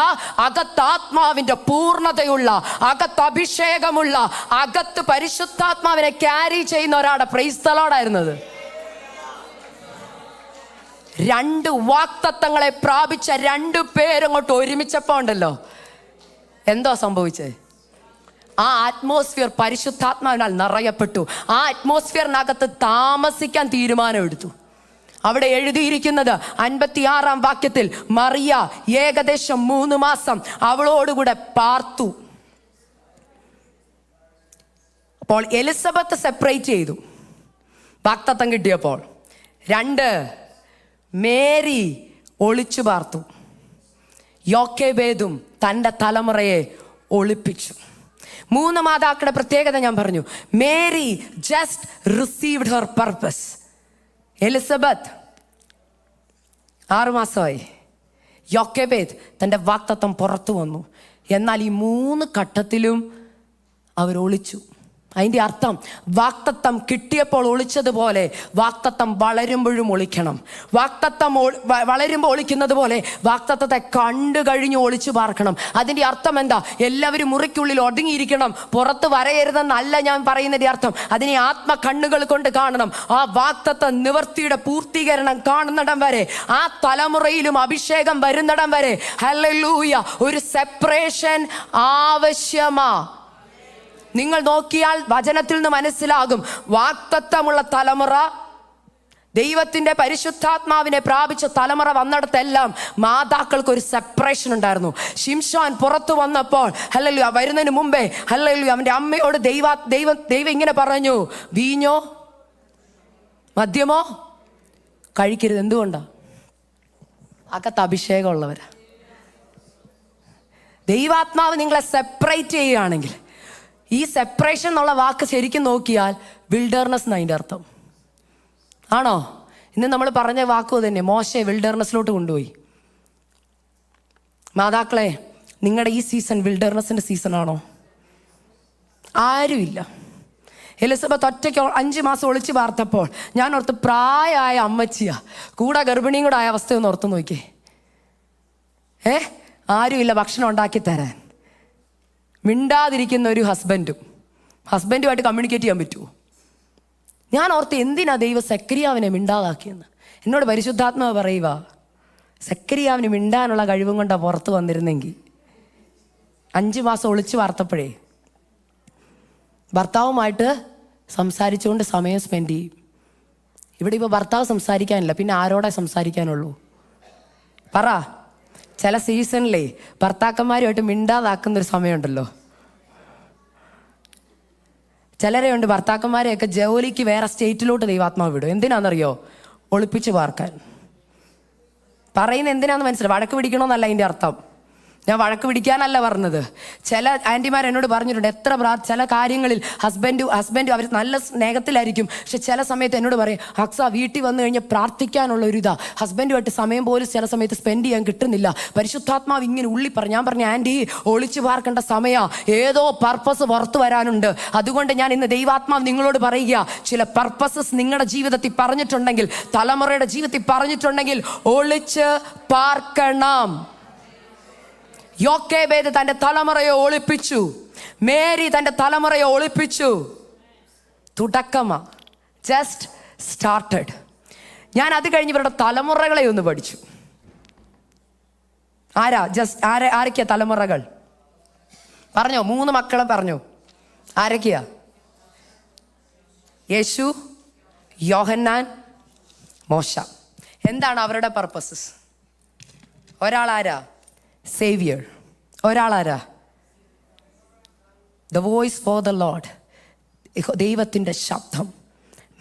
അകത്ത് ആത്മാവിന്റെ പൂർണ്ണതയുള്ള, അകത്ത് അഭിഷേകമുള്ള, അകത്ത് പരിശുദ്ധാത്മാവിനെ ക്യാരി ചെയ്യുന്ന ഒരാളുടെ പ്രൈസ് ദി ലോർഡ് ആയിരുന്നത്. 2 വാഗ്ദത്തങ്ങളെ പ്രാപിച്ച 2 പേരങ്ങോട്ട് ഒരുമിച്ചപ്പോ ഉണ്ടല്ലോ, എന്തോ സംഭവിച്ചേ? ആ അറ്റ്മോസ്ഫിയർ പരിശുദ്ധാത്മാവിനാൽ നിറയപ്പെട്ടു. ആ അറ്റ്മോസ്ഫിയറിനകത്ത് താമസിക്കാൻ തീരുമാനമെടുത്തു. അവിടെ എഴുതിയിരിക്കുന്നത് 56-ാം വാക്യത്തിൽ മറിയ ഏകദേശം 3 മാസം അവളോടുകൂടെ പാർത്തു. അപ്പോൾ എലിസബത്ത് സെപ്പറേറ്റ് ചെയ്തു വാഗ്ദത്തം കിട്ടിയപ്പോൾ. 2 മേരി ഒളിച്ചു പാർത്തു. യോക്കേബേദും തൻ്റെ തലമുറയെ ഒളിപ്പിച്ചു. 3 മാതാക്കളുടെ പ്രത്യേകത ഞാൻ പറഞ്ഞു. Mary just received her purpose. Elizabeth 6 മാസമായി. യോക്കേബേദ് തൻ്റെ വാഗ്ദത്തം പുറത്തു വന്നു. എന്നാൽ ഈ 3 ഘട്ടത്തിലും അവർ ഒളിച്ചു. അതിൻ്റെ അർത്ഥം വാഗ്ദത്തം കിട്ടിയപ്പോൾ ഒളിച്ചതുപോലെ വാഗ്ദത്തം വളരുമ്പോഴും ഒളിക്കണം. വാഗ്ദത്തം വളരുമ്പോൾ ഒളിക്കുന്നത് പോലെ വാഗ്ദത്തത്തെ കണ്ടു കഴിഞ്ഞ് ഒളിച്ചു പാർക്കണം. അതിൻ്റെ അർത്ഥം എന്താ? എല്ലാവരും മുറിക്കുള്ളിൽ ഒതുങ്ങിയിരിക്കണം, പുറത്ത് വരയരുതെന്നല്ല ഞാൻ പറയുന്നതിൻ്റെ അർത്ഥം. അതിനെ ആത്മ കണ്ണുകൾ കൊണ്ട് കാണണം. ആ വാഗ്ദത്ത നിവർത്തിയുടെ പൂർത്തീകരണം കാണുന്നിടം വരെ, ആ തലമുറയിലും അഭിഷേകം വരുന്നിടം വരെ ഹല്ലേലൂയ ഒരു സെപ്പറേഷൻ ആവശ്യമാ. നിങ്ങൾ നോക്കിയാൽ വചനത്തിൽ നിന്ന് മനസ്സിലാകും, വാഗ്ദത്തമുള്ള തലമുറ, ദൈവത്തിൻ്റെ പരിശുദ്ധാത്മാവിനെ പ്രാപിച്ച തലമുറ വന്നിടത്തെല്ലാം മാതാക്കൾക്ക് ഒരു സെപ്പറേഷൻ ഉണ്ടായിരുന്നു. ശിംശോൻ പുറത്തു വന്നപ്പോൾ ഹല്ലേലൂയ വരുന്നതിന് മുമ്പേ ഹല്ലേലൂയ അവൻ്റെ അമ്മയോട് ദൈവം ഇങ്ങനെ പറഞ്ഞു, വീഞ്ഞോ മദ്യമോ കഴിക്കരുത്. എന്തുകൊണ്ടാ? അകത്ത് അഭിഷേകമുള്ളവരാ. ദൈവാത്മാവ് നിങ്ങളെ സെപ്പറേറ്റ് ചെയ്യുകയാണെങ്കിൽ, ഈ സെപ്പറേഷൻ എന്നുള്ള വാക്ക് ശരിക്കും നോക്കിയാൽ വിൽഡർനെസ് എന്നതിൻ്റെ അർത്ഥം ആണോ? ഇന്ന് നമ്മൾ പറഞ്ഞ വാക്കു തന്നെ, മോശയെ വിൽഡർനെസ്സിലോട്ട് കൊണ്ടുപോയി. മാതാക്കളെ, നിങ്ങളുടെ ഈ സീസൺ വിൽഡർനെസ്സിൻ്റെ സീസണാണോ? ആരുമില്ല. എലിസബത്ത് ഒറ്റയ്ക്ക് 5 മാസം ഒളിച്ചു പാർത്തപ്പോൾ ഞാൻ ഓർത്ത് പ്രായമായ അമ്മച്ചിയാ, കൂടെ ഗർഭിണിയും കൂടെ ആയ അവസ്ഥയൊന്ന് ഓർത്ത് നോക്കിയേ. ആരുമില്ല ഭക്ഷണം ഉണ്ടാക്കി തരാൻ. മിണ്ടാതിരിക്കുന്ന ഒരു ഹസ്ബൻഡുമായിട്ട് കമ്മ്യൂണിക്കേറ്റ് ചെയ്യാൻ പറ്റുമോ? ഞാൻ ഓർത്ത് എന്തിനാ ദൈവം സെക്കരിയാവിനെ മിണ്ടാതാക്കിയെന്ന്. എന്നോട് പരിശുദ്ധാത്മാവ് പറയുക, സെക്കരിയാവിന് മിണ്ടാനുള്ള കഴിവും കൊണ്ടാണ് പുറത്ത് വന്നിരുന്നെങ്കിൽ. 5 മാസം ഒളിച്ചു പാർത്തപ്പോഴേ ഭർത്താവുമായിട്ട് സംസാരിച്ചുകൊണ്ട് സമയം സ്പെൻഡ് ചെയ്യും. ഇവിടെ ഇപ്പോൾ ഭർത്താവ് സംസാരിക്കാനില്ല, പിന്നെ ആരോടെ സംസാരിക്കാനുള്ളൂ? പറ. ചില സീസണിലേ ഭർത്താക്കന്മാരുമായിട്ട് മിണ്ടാതാക്കുന്നൊരു സമയമുണ്ടല്ലോ. ചിലരെ ഉണ്ട് ഭർത്താക്കന്മാരെയൊക്കെ ജോലിക്ക് വേറെ സ്റ്റേറ്റിലോട്ട് ദൈവാത്മാവ് വിടും. എന്തിനാണെന്നറിയോ? ഒളിപ്പിച്ച് പാർക്കാൻ. പറയുന്നത് എന്തിനാന്ന് മനസ്സിലായി? വഴക്ക് പിടിക്കണമെന്നല്ല അതിൻ്റെ അർത്ഥം. ഞാൻ വഴക്ക് പിടിക്കാനല്ല പറഞ്ഞത്. ചില ആൻറ്റിമാർ എന്നോട് പറഞ്ഞിട്ടുണ്ട്, ചില കാര്യങ്ങളിൽ ഹസ്ബൻഡ് അവർ നല്ല സ്നേഹത്തിലായിരിക്കും, പക്ഷെ ചില സമയത്ത് എന്നോട് പറയും, അക്സ വീട്ടിൽ വന്നു കഴിഞ്ഞാൽ പ്രാർത്ഥിക്കാനുള്ള ഒരു ഇതാ, ഹസ്ബൻഡുമായിട്ട് സമയം പോലും ചില സമയത്ത് സ്പെൻഡ് ചെയ്യാൻ കിട്ടുന്നില്ല. പരിശുദ്ധാത്മാവ് ഇങ്ങനെ ഉള്ളി പറഞ്ഞു. ഞാൻ പറഞ്ഞു, ആൻറ്റി ഒളിച്ചു പാർക്കേണ്ട സമയമാണ്, ഏതോ പർപ്പസ് പുറത്തു വരാനുണ്ട്. അതുകൊണ്ട് ഞാൻ ഇന്ന് ദൈവാത്മാവ് നിങ്ങളോട് പറയുക, ചില പർപ്പസസ് നിങ്ങളുടെ ജീവിതത്തിൽ പറഞ്ഞിട്ടുണ്ടെങ്കിൽ, തലമുറയുടെ ജീവിതത്തിൽ പറഞ്ഞിട്ടുണ്ടെങ്കിൽ ഒളിച്ച് പാർക്കണം. യോക്കേബേദ് തൻ്റെ തലമുറയെ ഒളിപ്പിച്ചു, മേരി തൻ്റെ തലമുറയെ ഒളിപ്പിച്ചു. തുടക്കമാ, ജസ്റ്റ് സ്റ്റാർട്ടഡ്. ഞാൻ അത് കഴിഞ്ഞ് ഇവരുടെ തലമുറകളെ ഒന്ന് പഠിച്ചു. ആരൊക്കെയാ തലമുറകൾ? പറഞ്ഞോ, 3 മക്കളെ പറഞ്ഞോ. ആരൊക്കെയാ? യേശു, യോഹന്നാൻ, മോശ. എന്താണ് അവരുടെ പർപ്പസസ്? ഒരാളാരാ? സേവിയർ. ഒരാളാരാ? The voice for the Lord, ദൈവത്തിൻ്റെ ശബ്ദം,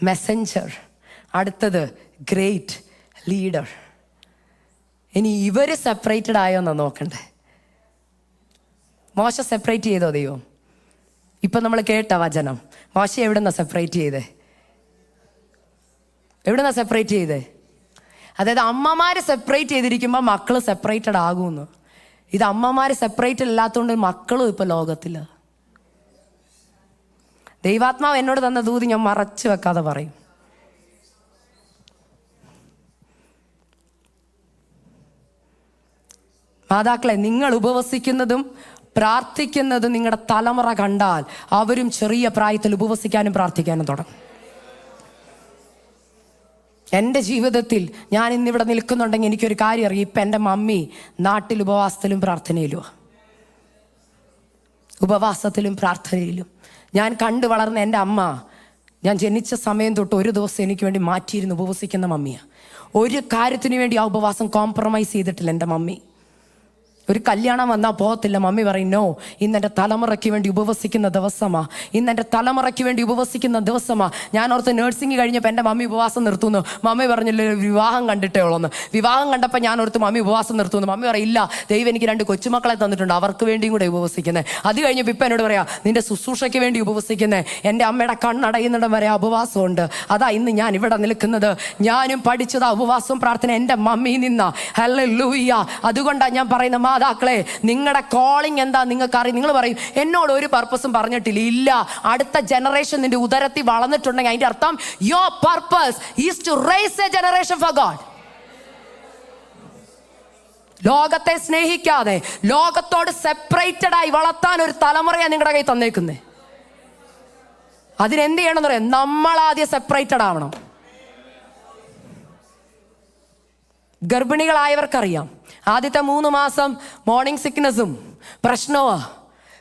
മെസ്സഞ്ചർ. അടുത്തത് ഗ്രേറ്റ് ലീഡർ. ഇനി ഇവർ സെപ്പറേറ്റഡ് ആയോ എന്നാ നോക്കണ്ടേ. മോശ സെപ്പറേറ്റ് ചെയ്തോ ദൈവം? ഇപ്പം നമ്മൾ കേട്ട വചനം, മോശ എവിടുന്നാ സെപ്പറേറ്റ് ചെയ്തേ? എവിടുന്നാ സെപ്പറേറ്റ് ചെയ്തേ? അതായത് അമ്മമാർ സെപ്പറേറ്റ് ചെയ്തിരിക്കുമ്പോൾ മക്കൾ സെപ്പറേറ്റഡ് ആകുമെന്ന്. ഇത് അമ്മമാർ സെപ്പറേറ്റ് അല്ലാത്തതുകൊണ്ട് മക്കളും ഇപ്പം ലോകത്തില്ല. ദൈവാത്മാവ് എന്നോട് തന്ന ദൂത് ഞാൻ മറച്ചു വെക്കാതെ പറയും. മാതാക്കളെ, നിങ്ങൾ ഉപവസിക്കുന്നതും പ്രാർത്ഥിക്കുന്നതും നിങ്ങളുടെ തലമുറ കണ്ടാൽ അവരും ചെറിയ പ്രായത്തിൽ ഉപവസിക്കാനും പ്രാർത്ഥിക്കാനും തുടങ്ങും. എൻ്റെ ജീവിതത്തിൽ ഞാൻ ഇന്നിവിടെ നിൽക്കുന്നുണ്ടെങ്കിൽ എനിക്കൊരു കാര്യം അറിയാം, ഇപ്പം എൻ്റെ മമ്മി നാട്ടിൽ ഉപവാസത്തിലും പ്രാർത്ഥനയിലുമാണ്. ഉപവാസത്തിലും പ്രാർത്ഥനയിലും ഞാൻ കണ്ടു വളർന്ന എൻ്റെ അമ്മ, ഞാൻ ജനിച്ച സമയം തൊട്ട് ഒരു ദിവസം എനിക്ക് വേണ്ടി മാറ്റിയിരുന്ന് ഉപവസിക്കുന്ന മമ്മിയാണ്. ഒരു കാര്യത്തിന് വേണ്ടി ആ ഉപവാസം കോംപ്രമൈസ് ചെയ്തിട്ടില്ല എൻ്റെ മമ്മി. ഒരു കല്യാണം വന്നാൽ പോകത്തില്ല. മമ്മി പറയും, നോ, ഇന്നെൻ്റെ തലമുറയ്ക്ക് വേണ്ടി ഉപവസിക്കുന്ന ദിവസമാണ്, ഇന്നെൻ്റെ തലമുറയ്ക്ക് വേണ്ടി ഉപവസിക്കുന്ന ദിവസമാണ്. ഞാൻ ഓർത്ത് നേഴ്സിംഗ് കഴിഞ്ഞപ്പോൾ എൻ്റെ മമ്മി ഉപവാസം നിർത്തുന്നു. മമ്മി പറഞ്ഞില്ല, വിവാഹം കണ്ടിട്ടേ ഉള്ളൂന്ന്. വിവാഹം കണ്ടപ്പോൾ ഞാൻ ഓർത്ത് മമ്മി ഉപവാസം നിർത്തുന്നു. മമ്മി പറയില്ല, ദൈവം എനിക്ക് 2 കൊച്ചുമക്കളെ തന്നിട്ടുണ്ട്, അവർക്ക് വേണ്ടിയും കൂടെ ഉപവസിക്കുന്നത്. അത് കഴിഞ്ഞപ്പോൾ ഇപ്പം എന്നോട് പറയാം, നിൻ്റെ ശുശ്രൂഷയ്ക്ക് വേണ്ടി ഉപവസിക്കുന്നത്. എൻ്റെ അമ്മയുടെ കണ്ണടയുന്നിടം വരെ ഉപവാസമുണ്ട്. അതാ ഇന്ന് ഞാൻ ഇവിടെ നിൽക്കുന്നത്. ഞാനും പഠിച്ചത് ഉപവാസവും പ്രാർത്ഥന എൻ്റെ മമ്മിയിൽ നിന്നാ. ഹല്ലേലൂയ. അതുകൊണ്ടാണ് ഞാൻ പറയുന്ന മാതാക്കളെ, നിങ്ങളുടെ കോളിംഗ് എന്താ നിങ്ങൾക്ക് അറിയാം. നിങ്ങൾ പറയും, എന്നോട് ഒരു പർപ്പസും പറഞ്ഞിട്ടില്ല. ഇല്ല, അടുത്ത ജനറേഷൻ നിന്റെ ഉദരത്തിൽ വളർന്നിട്ടുണ്ടെങ്കിൽ അതിന്റെ അർത്ഥം your purpose is to raise a generation for God. ലോകത്തെ സ്നേഹിക്കാതെ ലോകത്തോട് സെപ്പറേറ്റഡ് ആയി വളർത്താൻ ഒരു തലമുറയാണ് നിങ്ങളുടെ കയ്യിൽ തന്നേക്കുന്നത്. അതിനെന്ത് ചെയ്യണമെന്ന് പറയാം, നമ്മൾ ആദ്യം സെപ്പറേറ്റഡ് ആവണം. ഗർഭിണികളായവർക്കറിയാം, ആദ്യത്തെ 3 മാസം മോർണിംഗ് സിക്നസ്സും പ്രശ്നമാ.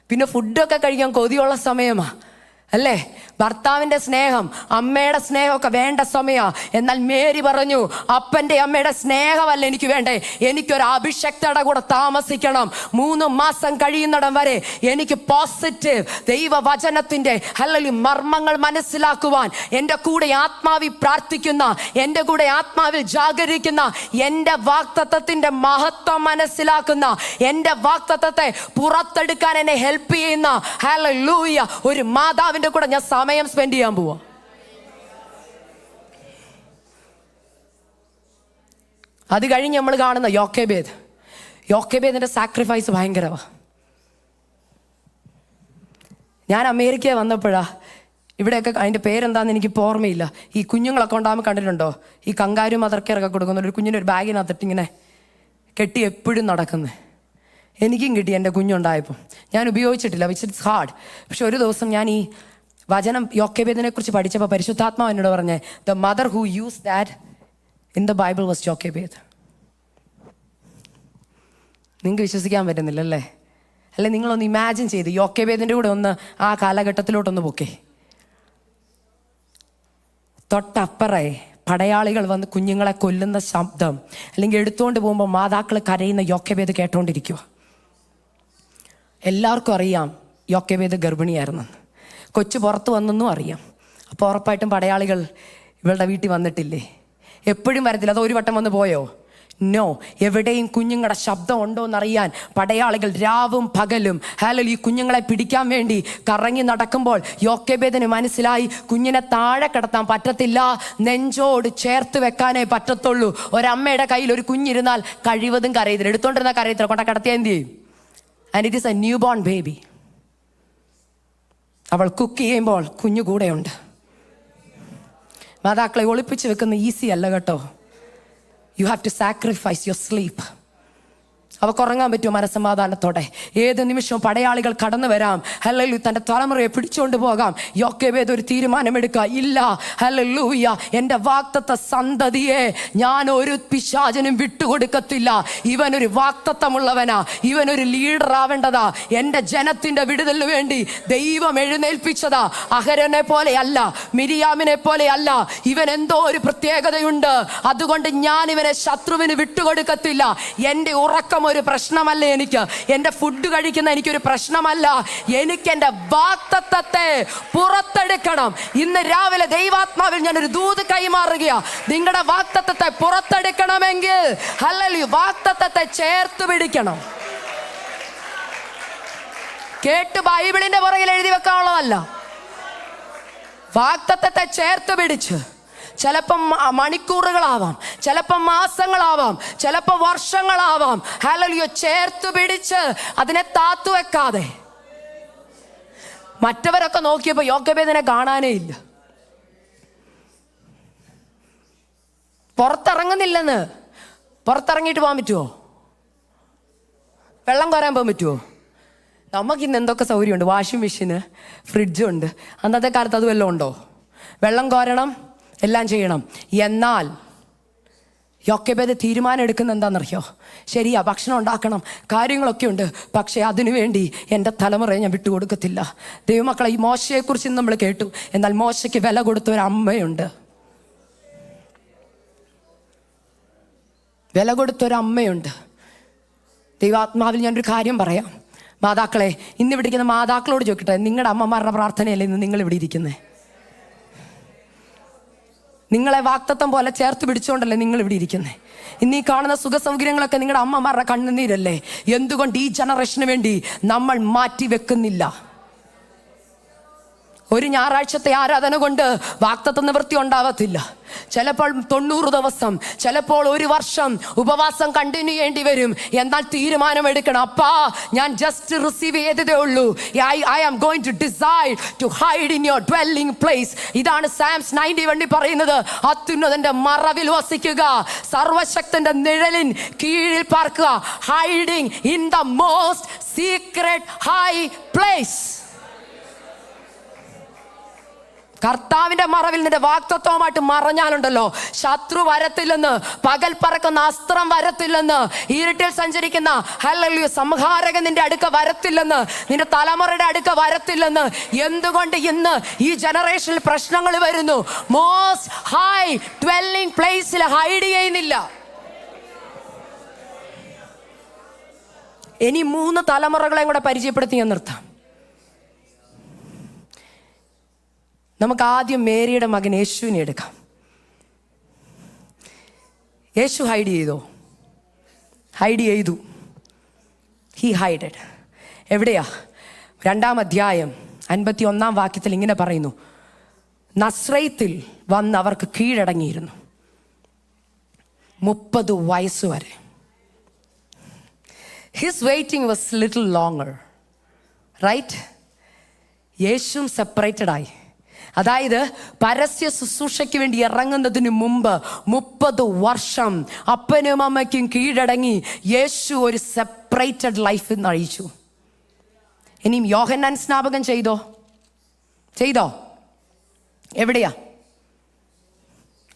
പിന്നെ ഫുഡൊക്കെ കഴിക്കാൻ കൊതിയുള്ള സമയമാ അല്ലേ? ഭർത്താവിൻ്റെ സ്നേഹം, അമ്മയുടെ സ്നേഹമൊക്കെ വേണ്ട സമയമാണ്. എന്നാൽ മേരി പറഞ്ഞു, അപ്പൻ്റെ അമ്മയുടെ സ്നേഹമല്ല എനിക്ക് വേണ്ടേ, എനിക്കൊരു അഭിഷക്തയുടെ കൂടെ താമസിക്കണം. 3 മാസം കഴിയുന്നിടം വരെ എനിക്ക് പോസിറ്റീവ് ദൈവവചനത്തിൻ്റെ അല്ലെങ്കിൽ മർമ്മങ്ങൾ മനസ്സിലാക്കുവാൻ, എൻ്റെ കൂടെ ആത്മാവിൽ പ്രാർത്ഥിക്കുന്ന, എൻ്റെ കൂടെ ആത്മാവിൽ ജാഗരിക്കുന്ന, എൻ്റെ വാഗ്ദത്തത്തിൻ്റെ മഹത്വം മനസ്സിലാക്കുന്ന, എൻ്റെ വാഗ്ദത്തത്തെ പുറത്തെടുക്കാൻ എന്നെ ഹെൽപ്പ് ചെയ്യുന്ന ഹല്ലേലൂയ ഒരു മാതാവിൻ്റെ കൂടെ ഞാൻ സമയം സ്പെൻഡ് ചെയ്യാൻ പോവാ. അത് കഴിഞ്ഞ് നമ്മൾ കാണുന്ന യോക്കേബേദിന്റെ സാക്രിഫൈസ് ഭയങ്കരമാണ്. ഞാൻ അമേരിക്ക വന്നപ്പോഴാ, ഇവിടെയൊക്കെ അതിൻ്റെ പേരെന്താണെന്ന് എനിക്കിപ്പോൾ ഓർമ്മയില്ല. ഈ കുഞ്ഞുങ്ങളൊക്കെ ഉണ്ടാകുമ്പോൾ കണ്ടിട്ടുണ്ടോ, ഈ കങ്കാരു മദർ കെയർ ഒക്കെ കൊടുക്കുന്ന ഒരു കുഞ്ഞിൻ്റെ ഒരു ബാഗിനകത്തിട്ട് ഇങ്ങനെ കെട്ടി എപ്പോഴും നടക്കുന്നത്. എനിക്കും കിട്ടി എൻ്റെ കുഞ്ഞുണ്ടായപ്പോൾ. ഞാൻ ഉപയോഗിച്ചിട്ടില്ല, വിച്ച് ഇറ്റ്സ് ഹാർഡ്. പക്ഷെ ഒരു ദിവസം ഞാൻ ഈ വചനം യോക്കേബേദിനെ കുറിച്ച് പഠിച്ചപ്പോൾ പരിശുദ്ധാത്മാവ് എന്നോട് പറഞ്ഞേ, the mother who use that in the Bible was Jochebed. നിങ്ങൾക്ക് വിശ്വസിക്കാൻ പറ്റുന്നില്ലല്ലേ? അല്ലെ, നിങ്ങളൊന്ന് ഇമാജിൻ ചെയ്ത് യോക്കേബേദിൻ്റെ കൂടെ ഒന്ന് ആ കാലഘട്ടത്തിലോട്ടൊന്ന് പൊക്കേ. തൊട്ടപ്പറേ പടയാളികൾ വന്ന് കുഞ്ഞുങ്ങളെ കൊല്ലുന്ന ശബ്ദം, അല്ലെങ്കിൽ എടുത്തുകൊണ്ട് പോകുമ്പോൾ മാതാക്കൾ കരയുന്ന യോക്കെബേദ് കേട്ടോണ്ടിരിക്കുക. എല്ലാവർക്കും അറിയാം യോക്കെബേദ് ഗർഭിണിയായിരുന്നു. കൊച്ചു പുറത്ത് വന്നെന്നും അറിയാം. അപ്പോൾ ഉറപ്പായിട്ടും പടയാളികൾ ഇവളുടെ വീട്ടിൽ വന്നിട്ടില്ലേ? എപ്പോഴും വരത്തില്ല. അത് ഒരു വട്ടം വന്ന് പോയോ? നോ. എവിടെയും കുഞ്ഞുങ്ങളുടെ ശബ്ദം ഉണ്ടോ എന്നറിയാൻ പടയാളികൾ രാവും പകലും ഈ കുഞ്ഞുങ്ങളെ പിടിക്കാൻ വേണ്ടി കറങ്ങി നടക്കുമ്പോൾ യോക്കെബേദിന് മനസ്സിലായി കുഞ്ഞിനെ താഴെ കിടത്താൻ പറ്റത്തില്ല, നെഞ്ചോട് ചേർത്ത് വെക്കാനേ പറ്റത്തുള്ളൂ. ഒരമ്മയുടെ കയ്യിൽ ഒരു കുഞ്ഞിരുന്നാൽ കഴിവതും കരയത്തില്ല. എടുത്തോണ്ടിരുന്ന കരയത്തില്ല, കൊണ്ട കിടത്തിയാൽ എന്ത് ചെയ്യും? And it is A new born baby. അവൾ കുക്ക് ചെയ്യുമ്പോൾ കുഞ്ഞു കൂടെയുണ്ട്. മാതാക്കളെ ഒളിപ്പിച്ച് വെക്കുന്ന ഈസി അല്ല കേട്ടോ. You have to sacrifice your sleep. അവർക്ക് ഉറങ്ങാൻ പറ്റുമോ മനസ്സമാധാനത്തോടെ? ഏത് നിമിഷവും പടയാളികൾ കടന്നു വരാം. ഹല്ലേലൂയ. തൻ്റെ തലമുറയെ പിടിച്ചുകൊണ്ട് പോകാം. യോക്കെബേദ് ഒരു തീരുമാനമെടുക്കുക. ഇല്ല, ഹല്ലേലൂയ, എൻ്റെ വാഗ്ദത്ത സന്തതിയെ ഞാൻ ഒരു പിശാചനും വിട്ടുകൊടുക്കത്തില്ല. ഇവനൊരു വാഗ്ദത്തമുള്ളവനാ, ഇവനൊരു ലീഡർ ആവേണ്ടതാ. എൻ്റെ ജനത്തിൻ്റെ വിടുതലിന് വേണ്ടി ദൈവം എഴുന്നേൽപ്പിച്ചതാ. അഹരോനെ പോലെയല്ല, മിരിയാമിനെ പോലെയല്ല. ഇവൻ എന്തോ ഒരു പ്രത്യേകതയുണ്ട്. അതുകൊണ്ട് ഞാൻ ഇവനെ ശത്രുവിന് വിട്ടുകൊടുക്കത്തില്ല. എൻ്റെ ഉറക്കം ഒരു പ്രശ്നമല്ല, എനിക്ക് എൻ്റെ ഫുഡ് കഴിക്കുന്ന എനിക്കൊരു പ്രശ്നമല്ല. എനിക്ക് എൻ്റെ വാഗ്ദത്തത്തെ പുറത്തെടുക്കണം. ഇന്ന് രാവിലെ ദൈവാത്മാവിൽ ഞാനൊരു ദൂത് കൈമാറുകയാ. നിങ്ങളുടെ വാഗ്ദത്തത്തെ പുറത്തെടുക്കണമെങ്കിൽ ഹല്ലേലൂയ, വാഗ്ദത്തത്തെ ചേർത്ത് പിടിക്കണം. കേട്ട് ബൈബിളിന്റെ പുറകിൽ എഴുതി വെക്കാനുള്ളതല്ല. വാഗ്ദത്തത്തെ ചേർത്ത് പിടിച്ച് ചിലപ്പം മണിക്കൂറുകളാവാം, ചിലപ്പം മാസങ്ങളാവാം, ചിലപ്പോൾ വർഷങ്ങളാവാം. ഹല്ലേലൂയ, ചേർത്ത് പിടിച്ച് അതിനെ താത്തു വെക്കാതെ. മറ്റവരൊക്കെ നോക്കിയപ്പോൾ യോക്കെബേദിനെ കാണാനേ ഇല്ല. പുറത്തിറങ്ങുന്നില്ലെന്ന്. പുറത്തിറങ്ങിയിട്ട് പോകാൻ പറ്റുമോ? വെള്ളം കോരാൻ പോകാൻ പറ്റുമോ? നമുക്കിന്ന് എന്തൊക്കെ സൗകര്യമുണ്ട്. വാഷിംഗ് മെഷീന്, ഫ്രിഡ്ജുണ്ട്. അന്നത്തെ കാലത്ത് അത് വല്ലതും ഉണ്ടോ? വെള്ളം കോരണം, എല്ലാം ചെയ്യണം. എന്നാൽ യോക്കെബേദ് തീരുമാനം എടുക്കുന്ന എന്താണെന്നറിയോ? ശരിയാ, ഭക്ഷണം ഉണ്ടാക്കണം, കാര്യങ്ങളൊക്കെ ഉണ്ട്, പക്ഷേ അതിനുവേണ്ടി എൻ്റെ തലമുറയെ ഞാൻ വിട്ടുകൊടുക്കത്തില്ല. ദൈവമക്കളെ, ഈ മോശയെക്കുറിച്ച് നമ്മൾ കേട്ടു. എന്നാൽ മോശയ്ക്ക് വില കൊടുത്ത ഒരു അമ്മയുണ്ട്. വില കൊടുത്തൊരു അമ്മയുണ്ട്. ദൈവാത്മാവിൽ ഞാനൊരു കാര്യം പറയാം. മാതാക്കളെ, ഇന്നിവിടെ ഇരിക്കുന്ന മാതാക്കളോട് ചോദിക്കട്ടെ, നിങ്ങളുടെ അമ്മമാരുടെ പ്രാർത്ഥനയല്ലേ ഇന്ന് നിങ്ങൾ ഇവിടെ ഇരിക്കുന്നത്? നിങ്ങളെ വാക്തത്വം പോലെ ചേർത്ത് പിടിച്ചുകൊണ്ടല്ലേ നിങ്ങൾ ഇവിടെ ഇരിക്കുന്നത്? ഇന്ന് ഈ കാണുന്ന സുഖ സൗകര്യങ്ങളൊക്കെ നിങ്ങളുടെ അമ്മമാരുടെ കണ്ണുനീരല്ലേ? എന്തുകൊണ്ട് ഈ ജനറേഷന് വേണ്ടി നമ്മൾ മാറ്റി വെക്കുന്നില്ല? ഒരു ഞായറാഴ്ചത്തെ ആരാധന കൊണ്ട് വാക്തത്വ നിവൃത്തി ഉണ്ടാവത്തില്ല. ചിലപ്പോൾ 90 ദിവസം, ചിലപ്പോൾ 1 വർഷം ഉപവാസം കണ്ടിന്യൂ ചെയ്യേണ്ടി വരും. എന്നാൽ തീരുമാനമെടുക്കണം. അപ്പാ, ഞാൻ ജസ്റ്റ് റിസീവ് ചെയ്തതേ ഉള്ളൂ. I am going to decide to hide in your dwelling place. ഇതാണ് Psalms 91 പറയുന്നത്. അത്യുന്നതന്റെ മറവിൽ വസിക്കുക, സർവശക്തന്റെ നിഴലിൻ കീഴിൽ പാർക്കുക. Hiding in the most secret high place. കർത്താവിന്റെ മറവിൽ നിന്റെ വാക്തത്വമായിട്ട് മറഞ്ഞാലുണ്ടല്ലോ, ശത്രു വരത്തില്ലെന്ന്, പകൽ പറക്കുന്ന അസ്ത്രം വരത്തില്ലെന്ന്, ഇരുട്ടിൽ സഞ്ചരിക്കുന്ന ഹല്ലേലൂയ സംഹാരകൻ നിന്റെ അടുക്ക വരത്തില്ലെന്ന്, നിന്റെ തലമുറയുടെ അടുക്ക വരത്തില്ലെന്ന്. എന്തുകൊണ്ട് ഇന്ന് ഈ ജനറേഷനിൽ പ്രശ്നങ്ങൾ വരുന്നു? മോസ്റ്റ് ഹൈ ഡ്വെല്ലിംഗ് പ്ലേസിൽ ഹൈഡ് ചെയ്യുന്നില്ല. ഇനി 3 തലമുറകളെയും കൂടെ പരിചയപ്പെടുത്തി ഞാൻ നിർത്താം. നമുക്ക് ആദ്യം മേരിയുടെ മകൻ യേശുവിനെ എടുക്കാം. യേശു ഹൈഡ് ചെയ്തോ? ഹൈഡ് ചെയ്തു. ഹി ഹൈഡഡ്. എവിടെയാ? 2-ാം അധ്യായം 51-ാം വാക്യത്തിൽ ഇങ്ങനെ പറയുന്നു, നസ്രയത്തിൽ വന്ന് അവർക്ക് കീഴടങ്ങിയിരുന്നു 30 വയസ്സ് വരെ. His waiting was little longer, right? യേശുവും സെപ്പറേറ്റഡ് ആയി. അതായത് പരസ്യ ശുശ്രൂഷയ്ക്ക് വേണ്ടി ഇറങ്ങുന്നതിന് മുമ്പ് 30 വർഷം അപ്പനും അമ്മയ്ക്കും കീഴടങ്ങി യേശു ഒരു സെപ്പറേറ്റഡ് ലൈഫ് നയിച്ചു. ഇനിയും യോഹന്നാൻ സ്നാപകൻ ചെയ്തോ? എവിടെയാ?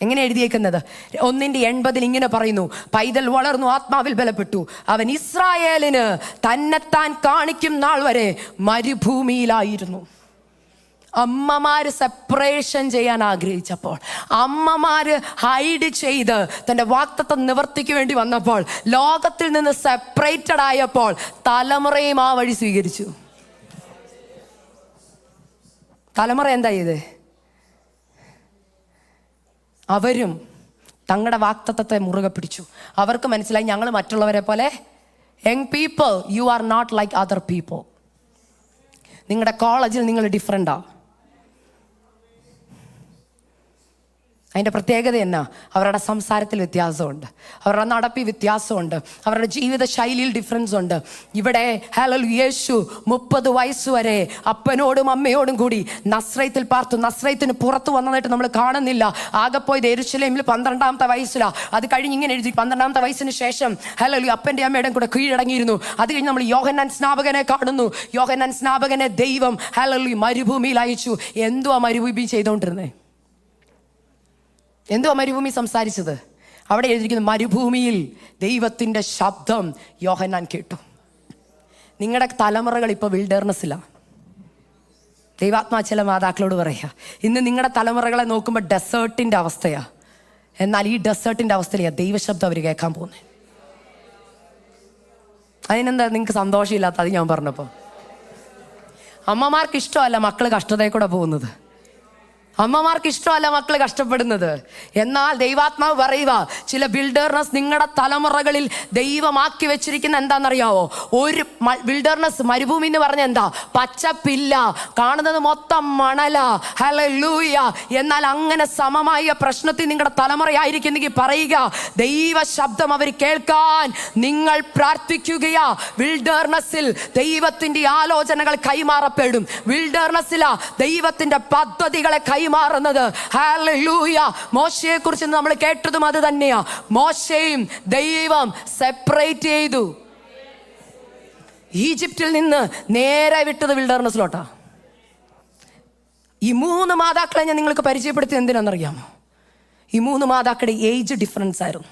എങ്ങനെ എഴുതിയേക്കുന്നത്? 1:80 ഇങ്ങനെ പറയുന്നു, പൈതൽ വളർന്നു, ആത്മാവിൽ ബലപ്പെട്ടു, അവൻ ഇസ്രായേലിന് തന്നെത്താൻ കാണിക്കും നാൾ വരെ മരുഭൂമിയിലായിരുന്നു. അമ്മമാര് സെപ്പറേഷൻ ചെയ്യാൻ ആഗ്രഹിച്ചപ്പോൾ, അമ്മമാര് ഹൈഡ് ചെയ്ത് തൻ്റെ വാഗ്ദത്തം നിവർത്തിക്ക് വേണ്ടി വന്നപ്പോൾ, ലോകത്തിൽ നിന്ന് സെപ്പറേറ്റഡ് ആയപ്പോൾ തലമുറയും ആ വഴി സ്വീകരിച്ചു. തലമുറ എന്താ ചെയ്ത്? അവരും തങ്ങളുടെ വാഗ്ദത്തത്തെ മുറുകെ പിടിച്ചു. അവർക്ക് മനസ്സിലായി ഞങ്ങൾ മറ്റുള്ളവരെ പോലെ, young people, you are not like other people. നിങ്ങളുടെ കോളേജിൽ നിങ്ങൾ ഡിഫറെൻ്റാ. അതിൻ്റെ പ്രത്യേകത എന്നാ? അവരുടെ സംസാരത്തിൽ വ്യത്യാസമുണ്ട്, അവരുടെ നടപ്പിൽ വ്യത്യാസമുണ്ട്, അവരുടെ ജീവിത ശൈലിയിൽ ഡിഫറൻസ് ഉണ്ട്. ഇവിടെ യേശു 30 വയസ്സ് വരെ അപ്പനോടും അമ്മയോടും കൂടി നസ്രയത്തിൽ പാർത്തു. നസ്രയത്തിന് പുറത്ത് വന്നതായിട്ട് നമ്മൾ കാണുന്നില്ല. ആകെ പോയത് യെരൂശലേമിൽ 12ാമത്തെ വയസ്സിലാണ്. അത് കഴിഞ്ഞ് ഇങ്ങനെ എഴുതി 12ാമത്തെ വയസ്സിന് ശേഷം അപ്പൻ്റെ അമ്മയുടെയും കൂടെ കീഴടങ്ങിയിരുന്നു. അത് കഴിഞ്ഞ് നമ്മൾ യോഹന്നാൻ സ്നാപകനെ കാണുന്നു. യോഹന്നാൻ സ്നാപകനെ ദൈവം മരുഭൂമിയിൽ അയച്ചു. എന്തുവാ മരുഭൂമി ചെയ്തുകൊണ്ടിരുന്നത്? എന്തുവാ മരുഭൂമി സംസാരിച്ചത്? അവിടെ എഴുതിയിരിക്കുന്നു, മരുഭൂമിയിൽ ദൈവത്തിൻ്റെ ശബ്ദം യോഹന്നാൻ കേട്ടു. നിങ്ങളുടെ തലമുറകൾ ഇപ്പോൾ വിൽഡർനെസ്സിലാണ്. ദൈവാത്മാ ചില മാതാക്കളോട് പറയുക, ഇന്ന് നിങ്ങളുടെ തലമുറകളെ നോക്കുമ്പോൾ ഡെസേർട്ടിൻ്റെ അവസ്ഥയാണ്. എന്നാൽ ഈ ഡെസേർട്ടിൻ്റെ അവസ്ഥയിലാണ് ദൈവശബ്ദം അവർ കേൾക്കാൻ പോകുന്നത്. അതിനെന്താ നിങ്ങൾക്ക് സന്തോഷമില്ലാത്ത? അത് ഞാൻ പറഞ്ഞപ്പോൾ അമ്മമാർക്ക് ഇഷ്ടമല്ല മക്കൾ കഷ്ടതയിൽ കൂടെ പോകുന്നത്. അമ്മമാർക്ക് ഇഷ്ടമല്ല മക്കൾ കഷ്ടപ്പെടുന്നത്. എന്നാൽ ദൈവാത്മാവ് പറയുക, ചില ബിൽഡർനെസ് നിങ്ങളുടെ തലമുറകളിൽ ദൈവമാക്കി വെച്ചിരിക്കുന്ന എന്താണെന്നറിയാവോ? ഒരു ബിൽഡർനെസ്, മരുഭൂമി എന്ന് പറഞ്ഞ എന്താ? പച്ചപ്പില്ല, കാണുന്നത് മൊത്തം മണല. ഹല്ലേലൂയ. എന്നാൽ അങ്ങനെ സമമായ പ്രശ്നത്തിൽ നിങ്ങളുടെ തലമുറയായിരിക്കുന്നെങ്കിൽ പറയുക, ദൈവ ശബ്ദം അവർ കേൾക്കാൻ നിങ്ങൾ പ്രാർത്ഥിക്കുകയാ. വിൽഡർനെസ്സിൽ ദൈവത്തിൻ്റെ ആലോചനകൾ കൈമാറപ്പെടും. വിൽഡർനെസ്സിലാ ദൈവത്തിൻ്റെ പദ്ധതികളെ മാറുന്നത്. ഹല്ലേലൂയ. മോശയെ കുറിച്ച് നമ്മൾ കേട്ടതും അത് തന്നെയാ. മോശയും ദൈവം സെപ്പറേറ്റ് ചെയ്തു. ഈജിപ്തിൽ നിന്ന് നേരെ വിട്ടത് വിൽഡർനെസ്സിലോട്ടാ. ഈ 3 മാതാക്കളെ ഞാൻ നിങ്ങൾക്ക് പരിചയപ്പെടുത്തി എന്തിനാണെന്നറിയാമോ? ഈ 3 മാതാക്കളുടെ ഏജ് ഡിഫറൻസ് ആയിരുന്നു.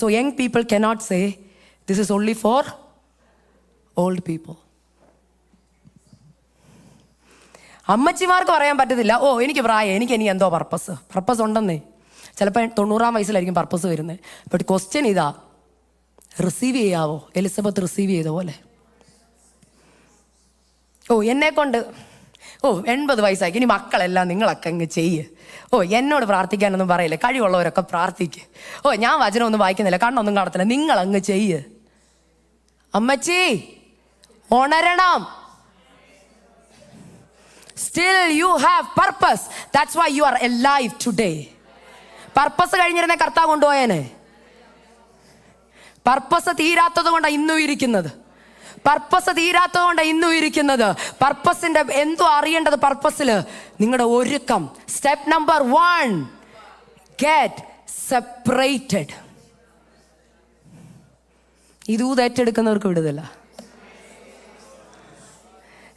So young people cannot say this is only for old people. അമ്മച്ചിമാർക്ക് പറയാൻ പറ്റത്തില്ല, ഓ എനിക്ക് പ്രായം, എനിക്ക് എന്തോ പർപ്പസ് ഉണ്ടെന്നേ. ചിലപ്പോൾ 90-ാം വയസ്സിലായിരിക്കും പർപ്പസ് വരുന്നത്. ബട്ട് ക്വസ്റ്റ്യൻ ഇതാ, റിസീവ് ചെയ്യാവോ? എലിസബത്ത് റിസീവ് ചെയ്ത പോലെ. എന്നെ കൊണ്ട് 80 വയസ്സായി, ഇനി മക്കളെല്ലാം നിങ്ങളൊക്കെ അങ്ങ് ചെയ്യ്. എന്നോട് പ്രാർത്ഥിക്കാനൊന്നും പറയില്ല, കഴിവുള്ളവരൊക്കെ പ്രാർത്ഥിക്ക്. ഞാൻ വചനമൊന്നും വായിക്കുന്നില്ല, കണ്ണൊന്നും കാണത്തില്ല, നിങ്ങളങ്ങ് ചെയ്യ്. അമ്മച്ചി ഉണരണം. Still you have purpose. That's why you are alive today. Purpose കഴിഞ്ഞിരുന്ന കർത്താവ് കൊണ്ടുപോയേനെ. പർപ്പസ് തീരാത്തത് കൊണ്ടാണ് ഇന്നും ഇരിക്കുന്നത്. പർപ്പസിന്റെ എന്തോ അറിയേണ്ടത് പർപ്പസിൽ നിങ്ങളുടെ ഒരുക്കം. Step number 1, get separated. ഇത് ഏറ്റെടുക്കുന്നവർക്ക് വിടുതല.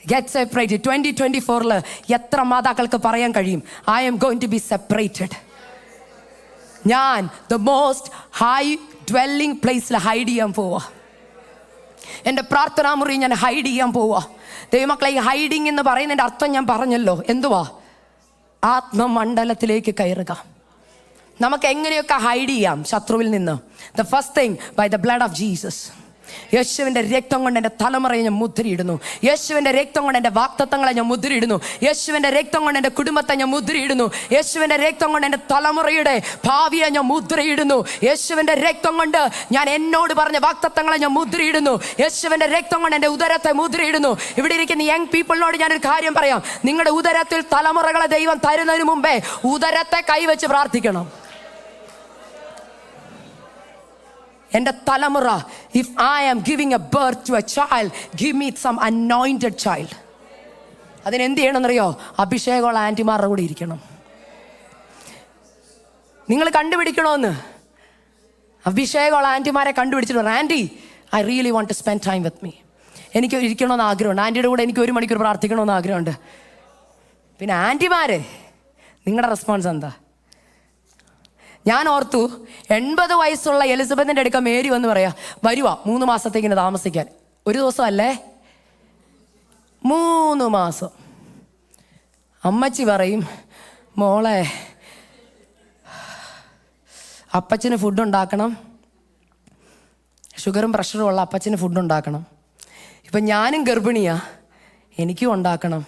Get separated. 2024 എത്ര മാതാക്കൾക്ക് പറയാൻ കഴിയും, I am going to be separated. ഞാൻ ദ മോസ്റ്റ് ഹൈ ഡ്വെല്ലിംഗ് പ്ലേസിൽ ഹൈഡ് ചെയ്യാൻ പോവാ. എൻ്റെ പ്രാർത്ഥനാ മുറി ഞാൻ ഹൈഡ് ചെയ്യാൻ പോവാ. ദൈവമക്കളെ, ഈ ഹൈഡിങ് എന്ന് പറയുന്നതിൻ്റെ അർത്ഥം ഞാൻ പറഞ്ഞല്ലോ. എന്തുവാ? ആത്മമണ്ഡലത്തിലേക്ക് കയറുക. നമുക്ക് എങ്ങനെയൊക്കെ ഹൈഡ് ചെയ്യാം ശത്രുവിൽ നിന്ന്? The first thing, by the blood of Jesus. യേശുവിൻ്റെ രക്തം കൊണ്ട് എൻ്റെ തലമുറയെ ഞാൻ മുദ്രയിടുന്നു. യേശുവിൻ്റെ രക്തം കൊണ്ട് എൻ്റെ വാഗ്ദത്തങ്ങളെ ഞാൻ മുദ്രയിടുന്നു. യേശുവിൻ്റെ രക്തം കൊണ്ട് എൻ്റെ കുടുംബത്തെ ഞാൻ മുദ്രയിടുന്നു. യേശുവിൻ്റെ രക്തം കൊണ്ട് എൻ്റെ തലമുറയുടെ ഭാവിയെ ഞാൻ മുദ്രയിടുന്നു. യേശുവിൻ്റെ രക്തം കൊണ്ട് ഞാൻ എന്നോട് പറഞ്ഞ വാഗ്ദത്തങ്ങളെ ഞാൻ മുദ്രയിടുന്നു. യേശുവിൻ്റെ രക്തം കൊണ്ട് എൻ്റെ ഉദരത്തെ മുദ്രയിടുന്നു. ഇവിടെ ഇരിക്കുന്ന യങ് പീപ്പിളിനോട് ഞാനൊരു കാര്യം പറയാം. നിങ്ങളുടെ ഉദരത്തിൽ തലമുറകളെ ദൈവം തരുന്നതിന് മുമ്പേ ഉദരത്തെ കൈവച്ച് പ്രാർത്ഥിക്കണം. എൻ്റെ തലമുറ, if I am giving a birth to a child, give me some anointed child. അതിനെന്ത് ചെയ്യണമെന്നറിയോ? അഭിഷേകമുള്ള ആൻറ്റിമാരുടെ കൂടെ ഇരിക്കണം. നിങ്ങൾ കണ്ടുപിടിക്കണമെന്ന് അഭിഷേകമുള്ള ആൻറ്റിമാരെ കണ്ടുപിടിച്ചിട്ട്, aunty I really want to spend time with me. എനിക്ക് ഇരിക്കണമെന്ന് ആഗ്രഹമുണ്ട്. ആൻറ്റിയുടെ കൂടെ എനിക്ക് 1 മണിക്കൂർ പ്രാർത്ഥിക്കണമെന്ന് ആഗ്രഹമുണ്ട്. പിന്നെ ആൻറ്റിമാരെ, നിങ്ങളുടെ റെസ്പോൺസ് എന്താ? ഞാൻ ഓർത്തു, 80 വയസ്സുള്ള എലിസബത്തിൻ്റെ അടുക്ക മേരി വന്ന് പറയാ, വരുവാ 3 മാസത്തേക്കിന് താമസിക്കാൻ. ഒരു ദിവസം അല്ലേ, 3 മാസം. അമ്മച്ചി പറയും, മോളെ അപ്പച്ചന് ഫുഡ് ഉണ്ടാക്കണം, ഷുഗറും പ്രഷറും ഉള്ള അപ്പച്ചന് ഫുഡ് ഉണ്ടാക്കണം. ഇപ്പം ഞാനും ഗർഭിണിയാ, എനിക്കും ഉണ്ടാക്കണം.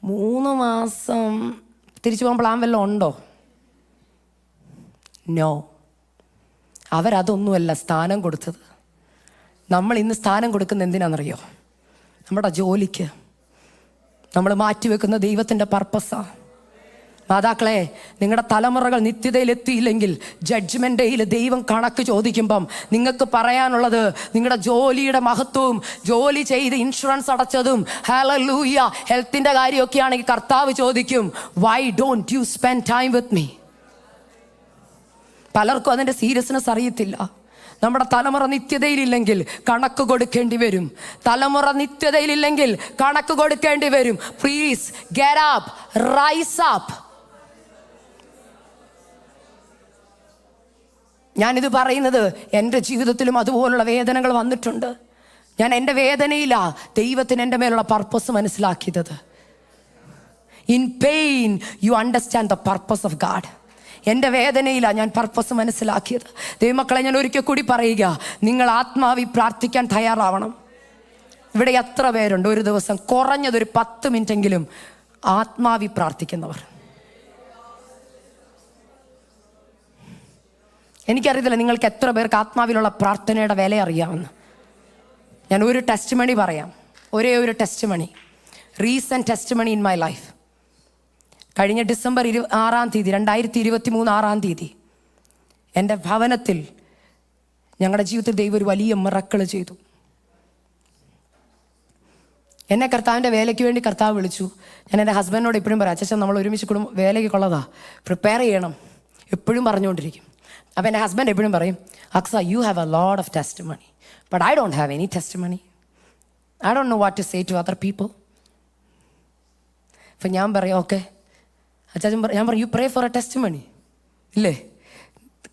3 മാസം തിരിച്ചു പോകാൻ പ്ലാൻ വല്ലതും ഉണ്ടോ? നോ. അവരതൊന്നുമല്ല സ്ഥാനം കൊടുത്തത്. നമ്മൾ ഇന്ന് സ്ഥാനം കൊടുക്കുന്ന എന്തിനാണെന്നറിയോ? നമ്മുടെ ജോലിക്ക്. നമ്മൾ മാറ്റിവെക്കുന്ന ദൈവത്തിൻ്റെ പർപ്പസാണ്. മാതാക്കളെ, നിങ്ങളുടെ തലമുറകൾ നിത്യതയിലെത്തിയില്ലെങ്കിൽ ജഡ്ജ്മെൻ്റ് ഡേയിൽ ദൈവം കണക്ക് ചോദിക്കുമ്പം നിങ്ങൾക്ക് പറയാനുള്ളത് നിങ്ങളുടെ ജോലിയുടെ മഹത്വവും ജോലി ചെയ്ത് ഇൻഷുറൻസ് അടച്ചതും ഹല്ലേലൂയ ഹെൽത്തിൻ്റെ കാര്യമൊക്കെ ആണെങ്കിൽ കർത്താവ് ചോദിക്കും, why don't you spend time with me? പലർക്കും അതിൻ്റെ സീരിയസ്നെസ് അറിയത്തില്ല. നമ്മുടെ തലമുറ നിത്യതയിലില്ലെങ്കിൽ കണക്ക് കൊടുക്കേണ്ടി വരും. തലമുറ നിത്യതയിലില്ലെങ്കിൽ കണക്ക് കൊടുക്കേണ്ടി വരും. Please get up, rise up. ഞാനിത് പറയുന്നത് എൻ്റെ ജീവിതത്തിലും അതുപോലുള്ള വേദനകൾ വന്നിട്ടുണ്ട്. ഞാൻ എൻ്റെ വേദനയിലാ ദൈവത്തിന് എൻ്റെ മേലുള്ള പർപ്പസ് മനസ്സിലാക്കിയത്. In pain you understand the purpose of God. എൻ്റെ വേദനയിലാണ് ഞാൻ പർപ്പസ് മനസ്സിലാക്കിയത്. ദൈവമക്കളെ, ഞാൻ ഒരിക്കൽ കൂടി പറയുക, നിങ്ങൾ ആത്മാവി പ്രാർത്ഥിക്കാൻ തയ്യാറാവണം. ഇവിടെ എത്ര പേരുണ്ട് ഒരു ദിവസം കുറഞ്ഞതൊരു 10 മിനിറ്റെങ്കിലും ആത്മാവി പ്രാർത്ഥിക്കുന്നവർ? എനിക്കറിയത്തില്ല നിങ്ങൾക്ക് എത്ര പേർക്ക് ആത്മാവിലുള്ള പ്രാർത്ഥനയുടെ വില അറിയാമെന്ന്. ഞാൻ ഒരു ടെസ്റ്റ് മണി പറയാം, ഒരേ ഒരു testimony, recent testimony in my life. കഴിഞ്ഞ ഡിസംബർ 6-ാം തീയതി 2023 6-ാം തീയതി എൻ്റെ ഭവനത്തിൽ ഞങ്ങളുടെ ജീവിതത്തിൽ ദൈവം ഒരു വലിയ മിറക്കിൾ ചെയ്തു. എന്നെ കർത്താവിൻ്റെ വേലയ്ക്ക് വേണ്ടി കർത്താവ് വിളിച്ചു. ഞാൻ എൻ്റെ ഹസ്ബൻഡിനോട് എപ്പോഴും പറയാം, അച്ഛൻ നമ്മൾ ഒരുമിച്ച് വേലയ്ക്ക് കൊള്ളതാ, പ്രിപ്പയർ ചെയ്യണം, എപ്പോഴും പറഞ്ഞുകൊണ്ടിരിക്കും. അപ്പോൾ എൻ്റെ ഹസ്ബൻഡ് എപ്പോഴും പറയും, Aksa you have a lot of testimony but I don't have any testimony. I don't know what to say to other people. അപ്പം ഞാൻ പറയും, ഓക്കെ അച്ഛൻ ഞാൻ പറയും, you pray for a testimony. ഇല്ലേ?